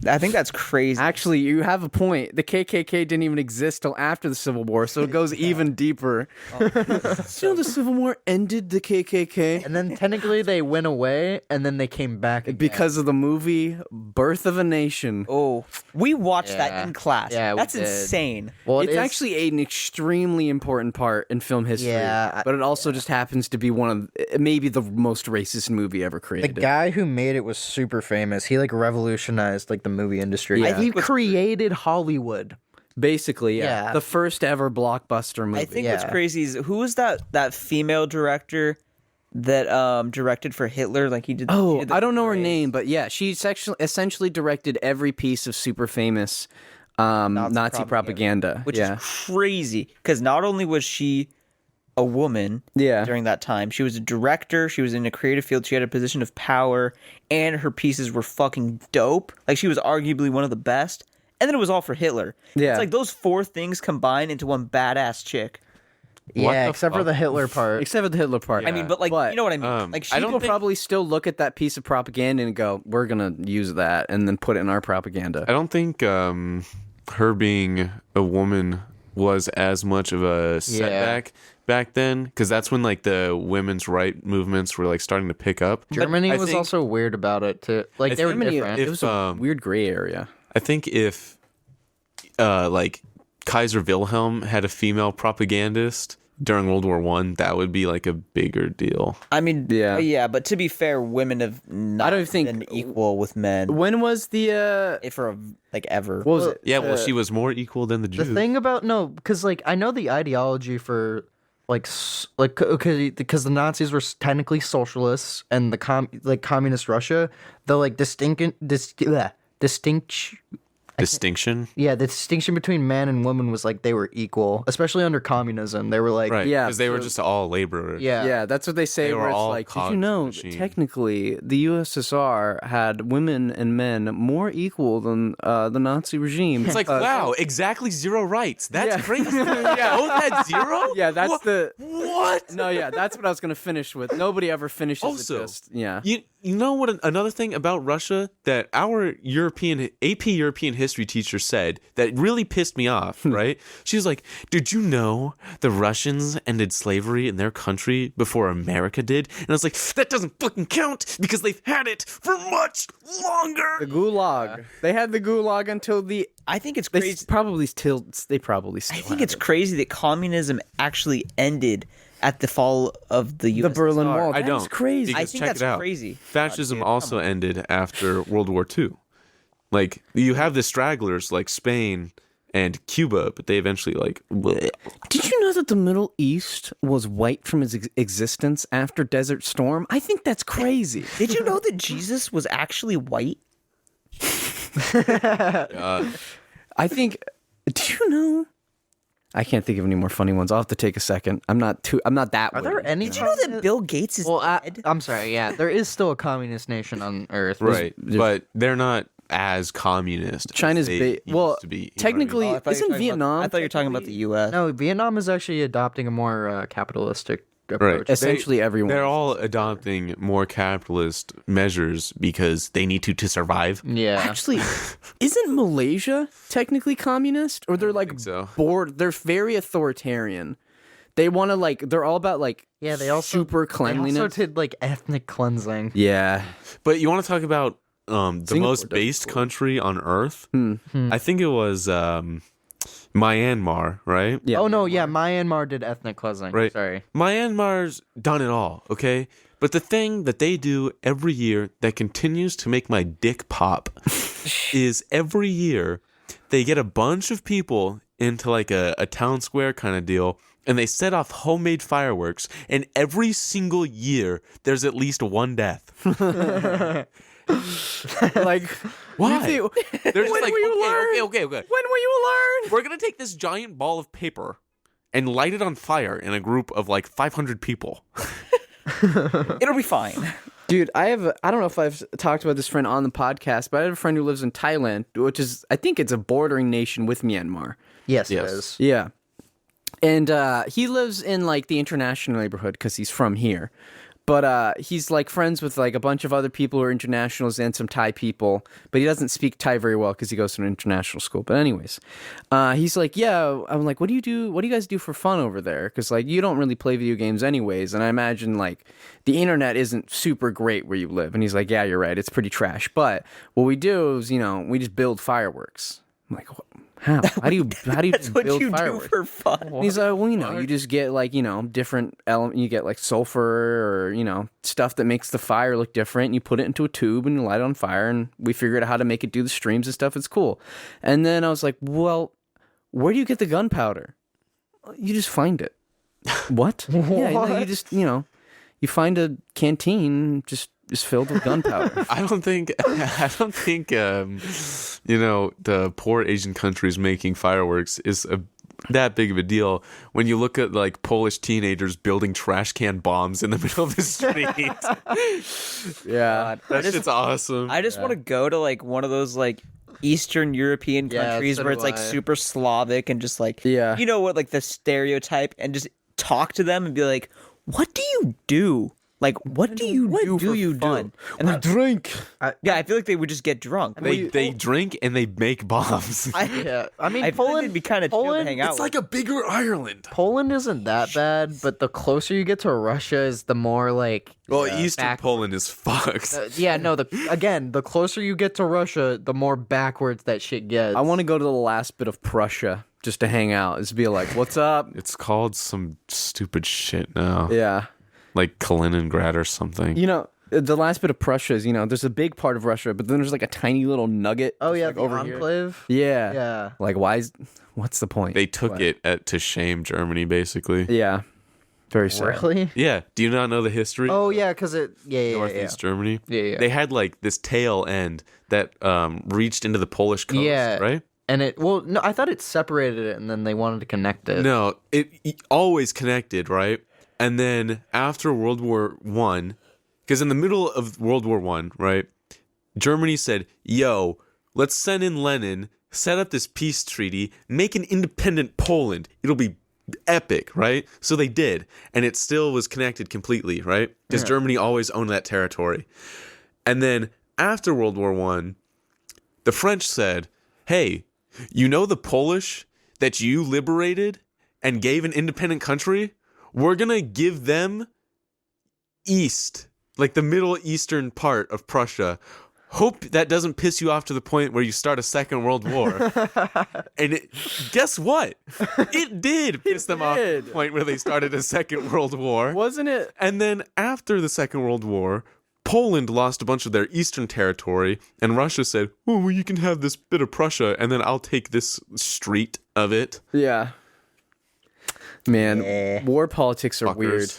I think that's crazy.
Actually, you have a point. The KKK didn't even exist till after the Civil War, so it goes even deeper. Did you know the Civil War ended the KKK?
And then technically they went away, and then they came back again.
Because of the movie Birth of a Nation.
Oh, we watched that
Yeah.
in class.
Yeah, we
that's
did.
insane.
well,
It's actually an extremely important part in film history.
Yeah,
but it also just happens to be one of maybe the most racist movie ever
the
created.
guy who made it was super famous. He like revolutionized like the movie industry.
Yeah.
He created Hollywood.
Basically,
Yeah.
the first ever blockbuster movie.
I think what's
Yeah.
crazy is who was that female director that directed for Hitler? Like he did. she
Oh,
did the
I don't know her
parade.
name, but yeah, she essentially directed every piece of super famous Nazi propaganda.
Which
yeah.
is crazy because not only was she a woman
Yeah.
during that time, she was a director, she was in a creative field, she had a position of power, and her pieces were fucking dope. Like she was arguably one of the best. And then it was all for Hitler.
Yeah.
It's like those four things combined into one badass chick.
What
Yeah,
the
except for
fuck?
the Hitler part.
Except for the Hitler part.
I mean, but like you know what I mean? Like she
I don't
People
think-
probably still look at that piece of propaganda and go, "We're gonna use that," and then put it in our propaganda.
I don't think her being a woman was as much of a setback back then, because that's when like the women's right movements were like starting to pick up.
Germany
I
was
think-
also weird about it too. Like
I
they were
think
different.
It was a weird gray area.
I think if like Kaiser Wilhelm had a female propagandist during World War One, that would be like a bigger deal.
I mean,
Yeah.
yeah, but to be fair, women have not
don't think-
been equal with men
When was the
for like ever.
what was it?
Yeah, well, she was more equal than the Jews.
The thing about no, because like I know the ideology for like okay, because the Nazis were technically socialists and the communist Russia, the like
Distinction,
the distinction between man and woman was like they were equal, especially under communism. They were like
right?
Yeah,
because they were
so-
just all laborers.
Yeah, that's what they say.
They were
where it's
all
like, did
cogs
you
in the
know
machine.
technically the USSR had women and men more equal than the Nazi regime?
It's like, wow, exactly 0 rights. That's
Yeah.
crazy. Yeah, both had 0.
Yeah, that's
What?
the
What?
no. Yeah, that's what I was gonna finish with. Nobody ever finishes
Also,
it. Just yeah.
You know what? Another thing about Russia that our AP European history teacher said that really pissed me off. Right? She was like, "Did you know the Russians ended slavery in their country before America did?" And I was like, "That doesn't fucking count because they've had it for much longer."
The Gulag. They had the Gulag until the.
I think it's
They
crazy.
probably still. They probably still.
I think
have
it's crazy that communism actually ended at the fall of the USSR.
the Berlin Wall.
I
That
don't.
is crazy.
Because
I think
check
that's
it out.
crazy.
Fascism also ended after World War II. Like you have the stragglers like Spain and Cuba, but they eventually like. bleh.
Did you know that the Middle East was wiped from its existence after Desert Storm? I think that's crazy.
Did you know that Jesus was actually white?
I think. Do you know? I can't think of any more funny ones. I'll have to take a second. I'm not that.
Are there
witty.
any?
Did you know that Bill Gates is dead?
I'm sorry. Yeah, there is still a communist nation on Earth.
Right, but they're not as communist. as
China's
they
big.
used
Well,
to be, you know what I mean?
technically,
Oh, I thought you were
isn't
talking
Vietnam?
About, I thought you were talking about the U.S.
No, Vietnam is actually adopting a more capitalistic
Right.
approach.
Essentially, everyone.
They're all adopting more capitalist measures because they need to survive.
Yeah.
Actually, isn't Malaysia technically communist? Or they're like
think so.
bored? They're very authoritarian. They want to like. They're all about like.
Yeah, they also
super
They
cleanliness.
also did like ethnic cleansing.
Yeah.
But you want to talk about the
Singapore
most
does
based
before.
country on Earth? I think it was Myanmar, right?
Yeah.
Oh no, yeah, Myanmar did ethnic cleansing.
Right.
Sorry.
Myanmar's done it all, okay? But the thing that they do every year that continues to make my dick pop is every year they get a bunch of people into like a town square kind of deal, and they set off homemade fireworks, and every single year there's at least one death.
Like,
Why?
you think-
They're just
When
like,
will you learn?
okay.
When will you learn?
We're going to take this giant ball of paper and light it on fire in a group of like 500 people.
It'll be fine.
Dude, I don't know if I've talked about this friend on the podcast, but I have a friend who lives in Thailand, which is, I think it's a bordering nation with Myanmar.
Yes,
Yes.
it is.
Yeah. And he lives in like the international neighborhood because he's from here. But he's like friends with like a bunch of other people who are internationals and some Thai people. But he doesn't speak Thai very well because he goes to an international school. But anyways, he's like, yeah. I'm like, what do you do? What do you guys do for fun over there? Because like you don't really play video games anyways. And I imagine like the internet isn't super great where you live. And he's like, yeah, you're right. It's pretty trash. But what we do is, we just build fireworks. I'm like, how? How do you
That's what
build
you
fireworks?
do for fun.
And he's like, well, you just get like, different element. You get like sulfur or, stuff that makes the fire look different. And you put it into a tube and you light it on fire. And we figured out how to make it do the streams and stuff. It's cool. And then I was like, well, where do you get the gunpowder? You just find it. What? Yeah, no, you just, you find a canteen just filled with gunpowder.
I don't think the poor Asian countries making fireworks is that big of a deal when you look at like Polish teenagers building trash can bombs in the middle of the street.
Yeah.
That shit's awesome.
I just want to go to like one of those like Eastern European
Yeah,
countries
so
where
do
it's like
I.
super Slavic and just like,
Yeah.
you know what, like the stereotype, and just talk to them and be like, what do you do? Like, what do you do for fun? And then,
Drink.
yeah, I feel like they would just get drunk.
they drink and they make bombs.
Yeah, I mean,
I feel like it'd be kind of chill to
Poland-
hang out
It's
with.
like a bigger Ireland.
Poland isn't that bad, but the closer you get to Russia is the more like.
Well, Eastern Poland is fucked.
Yeah, no. The closer you get to Russia, the more backwards that shit gets.
I want to go to the last bit of Prussia just to hang out. Just be like, what's up?
It's called some stupid shit now.
Yeah.
Like Kaliningrad or something.
The last bit of Prussia is, there's a big part of Russia, but then there's like a tiny little nugget.
Oh
just,
yeah,
like,
the
over here.
enclave.
Yeah.
Yeah.
Like, what's the point?
They took it to shame Germany, basically.
Yeah. Very sad.
Really?
Yeah. Do you not know the history?
Oh yeah, because
Northeast Germany.
Yeah.
They had like this tail end that reached into the Polish coast,
Yeah.
right?
And no, I thought it separated it, and then they wanted to connect it.
No, it always connected, right? And then after World War One, because in the middle of World War One, right, Germany said, "Yo, let's send in Lenin, set up this peace treaty, make an independent Poland. It'll be epic, right?" So they did, and it still was connected completely, right? Because Germany always owned that territory. And then after World War One, the French said, "Hey, you know the Polish that you liberated and gave an independent country? We're going to give them east, like the Middle Eastern part of Prussia. Hope that doesn't piss you off to the point where you start a second world war." And guess what? It did piss them off to the point where they started a second world war.
Wasn't it?
And then after the Second World War, Poland lost a bunch of their eastern territory, and Russia said, "Oh, well, you can have this bit of Prussia, and then I'll take this street of it."
Yeah. Man, war politics are
Fuckers.
weird.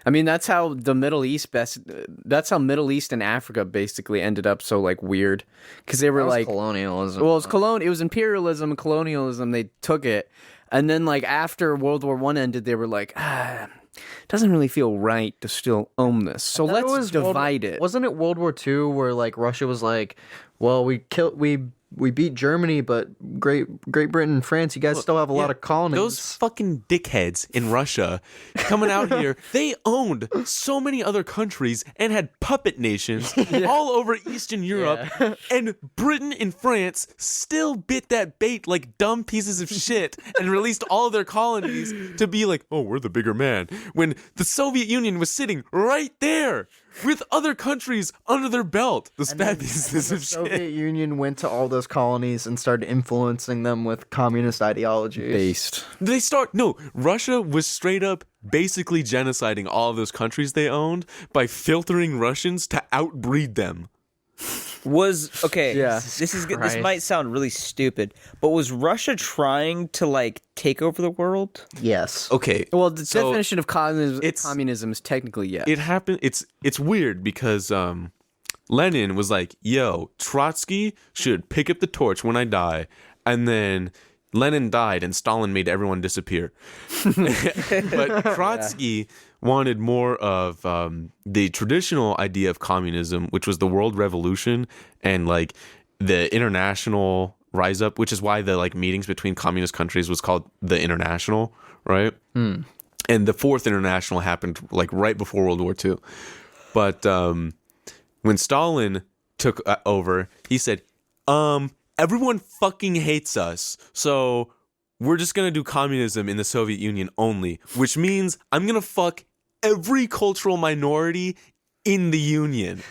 I mean, that's how the Middle East that's how Middle East and Africa basically ended up so like weird, because they were
That was
like
colonialism.
Well, it was imperialism and colonialism. They took it, and then like after World War One ended, they were like, it doesn't really feel right to still own this, so
I thought it
let's
was
divide it.
Wasn't it World War II where like Russia was like, well, we beat Germany, but Great Britain and France, you guys still have a lot of colonies.
Those fucking dickheads in Russia coming out here, they owned so many other countries and had puppet nations all over Eastern Europe, and Britain and France still bit that bait like dumb pieces of shit and released all of their colonies to be like, "Oh, we're the bigger man," when the Soviet Union was sitting right there with other countries under their belt. The
And then-
bad business
and
of
the
shit.
Soviet Union went to all those colonies and started influencing them with communist ideologies.
Based.
Russia was straight up basically genociding all of those countries they owned by filtering Russians to outbreed them.
Yeah.
This
Christ.
might sound really stupid, but was Russia trying to like take over the world?
Yes.
Okay.
Well, the
so
definition of
it's-
communism is technically yes.
it happened. It's weird because Lenin was like, "Yo, Trotsky should pick up the torch when I die," and then Lenin died and Stalin made everyone disappear. But Trotsky wanted more of the traditional idea of communism, which was the world revolution and like the international rise up, which is why the like meetings between communist countries was called the International, right? And the Fourth International happened like right before World War II. But when Stalin took over, he said, everyone fucking hates us, so we're just gonna do communism in the Soviet Union only, which means I'm gonna fuck every cultural minority in the Union.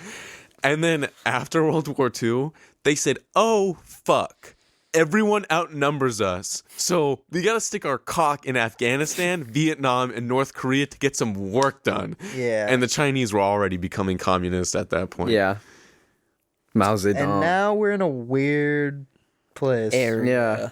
And then after World War II, they said, oh, fuck. Everyone outnumbers us, so we gotta stick our cock in Afghanistan, Vietnam, and North Korea to get some work done.
Yeah.
And the Chinese were already becoming communists at that point.
yeah. Mao Zedong.
And now we're in a weird place.
Yeah.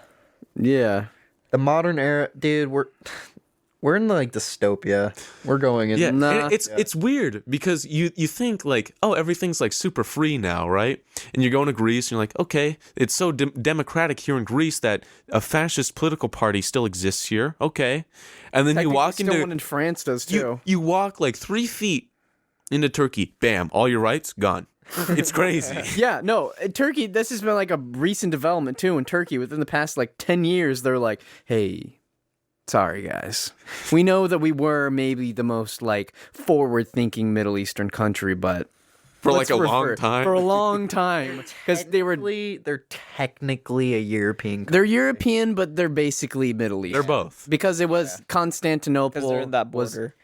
Yeah.
The modern era, dude. We're in like dystopia. We're going in.
Yeah,
Nah.
and it's weird because you think like, oh, everything's like super free now, right? And you're going to Greece and you're like, okay, it's so democratic here in Greece that a fascist political party still exists here. Okay, and then you walk
Still
into
one in France does too.
you walk like 3 feet into Turkey, bam, all your rights gone. It's crazy.
Yeah, no, Turkey, this has been like a recent development too in Turkey. Within the past like 10 years, they're like, hey, sorry guys. We know that we were maybe the most like forward-thinking Middle Eastern country, but
For
let's
like a
refer-
long time.
For a long time. Because
They're technically a European.
they're European, but they're basically Middle East.
They're both.
Because it was Constantinople.
'Cause they're in that
was-
border.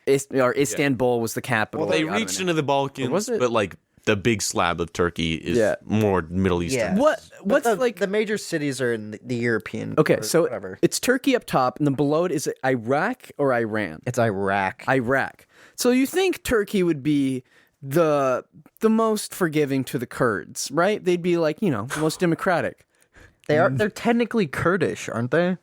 or Istanbul was the capital.
They
I don't
reached
know.
into the Balkans,
was it?
but like the big slab of Turkey is
Yeah.
more Middle Eastern.
Yeah.
What's
the,
like
the major cities are in the European.
Okay,
or
so
whatever.
it's Turkey up top, and then below it is it Iraq or Iran?
It's Iraq.
Iraq. So you think Turkey would be the most forgiving to the Kurds, right? They'd be like, the most democratic.
They're technically Kurdish, aren't they?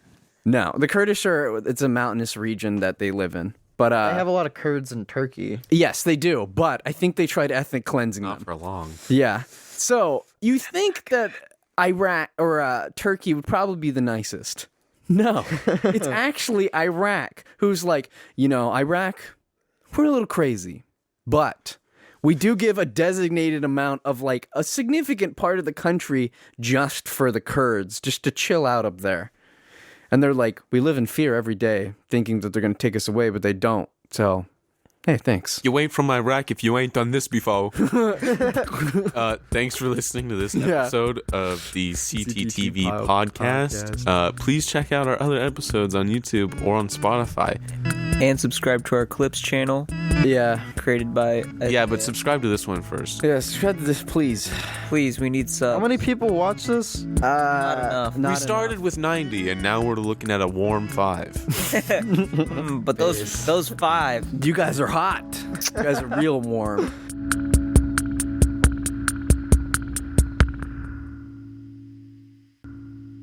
No, the Kurdish it's a mountainous region that they live in. But
They have a lot of Kurds in Turkey.
yes, they do. But I think they tried ethnic cleansing
Not
them.
for long.
Yeah. So you think that Iraq or Turkey would probably be the nicest? No, it's actually Iraq who's like, Iraq, we're a little crazy, but we do give a designated amount of like a significant part of the country just for the Kurds, just to chill out up there. And they're like, we live in fear every day, thinking that they're going to take us away, but they don't. So, hey, thanks.
You ain't from Iraq if you ain't done this before. Thanks for listening to this episode of the CTTV podcast. Please check out our other episodes on YouTube or on Spotify.
And subscribe to our Clips channel,
Yeah.
created by.
Yeah, but subscribe to this one first.
Yeah, subscribe to this, please.
Please, we need
How
some.
many people watch this?
Not enough.
We started with 90, and now we're looking at a warm 5.
But those 5.
You guys are hot. You guys are real warm.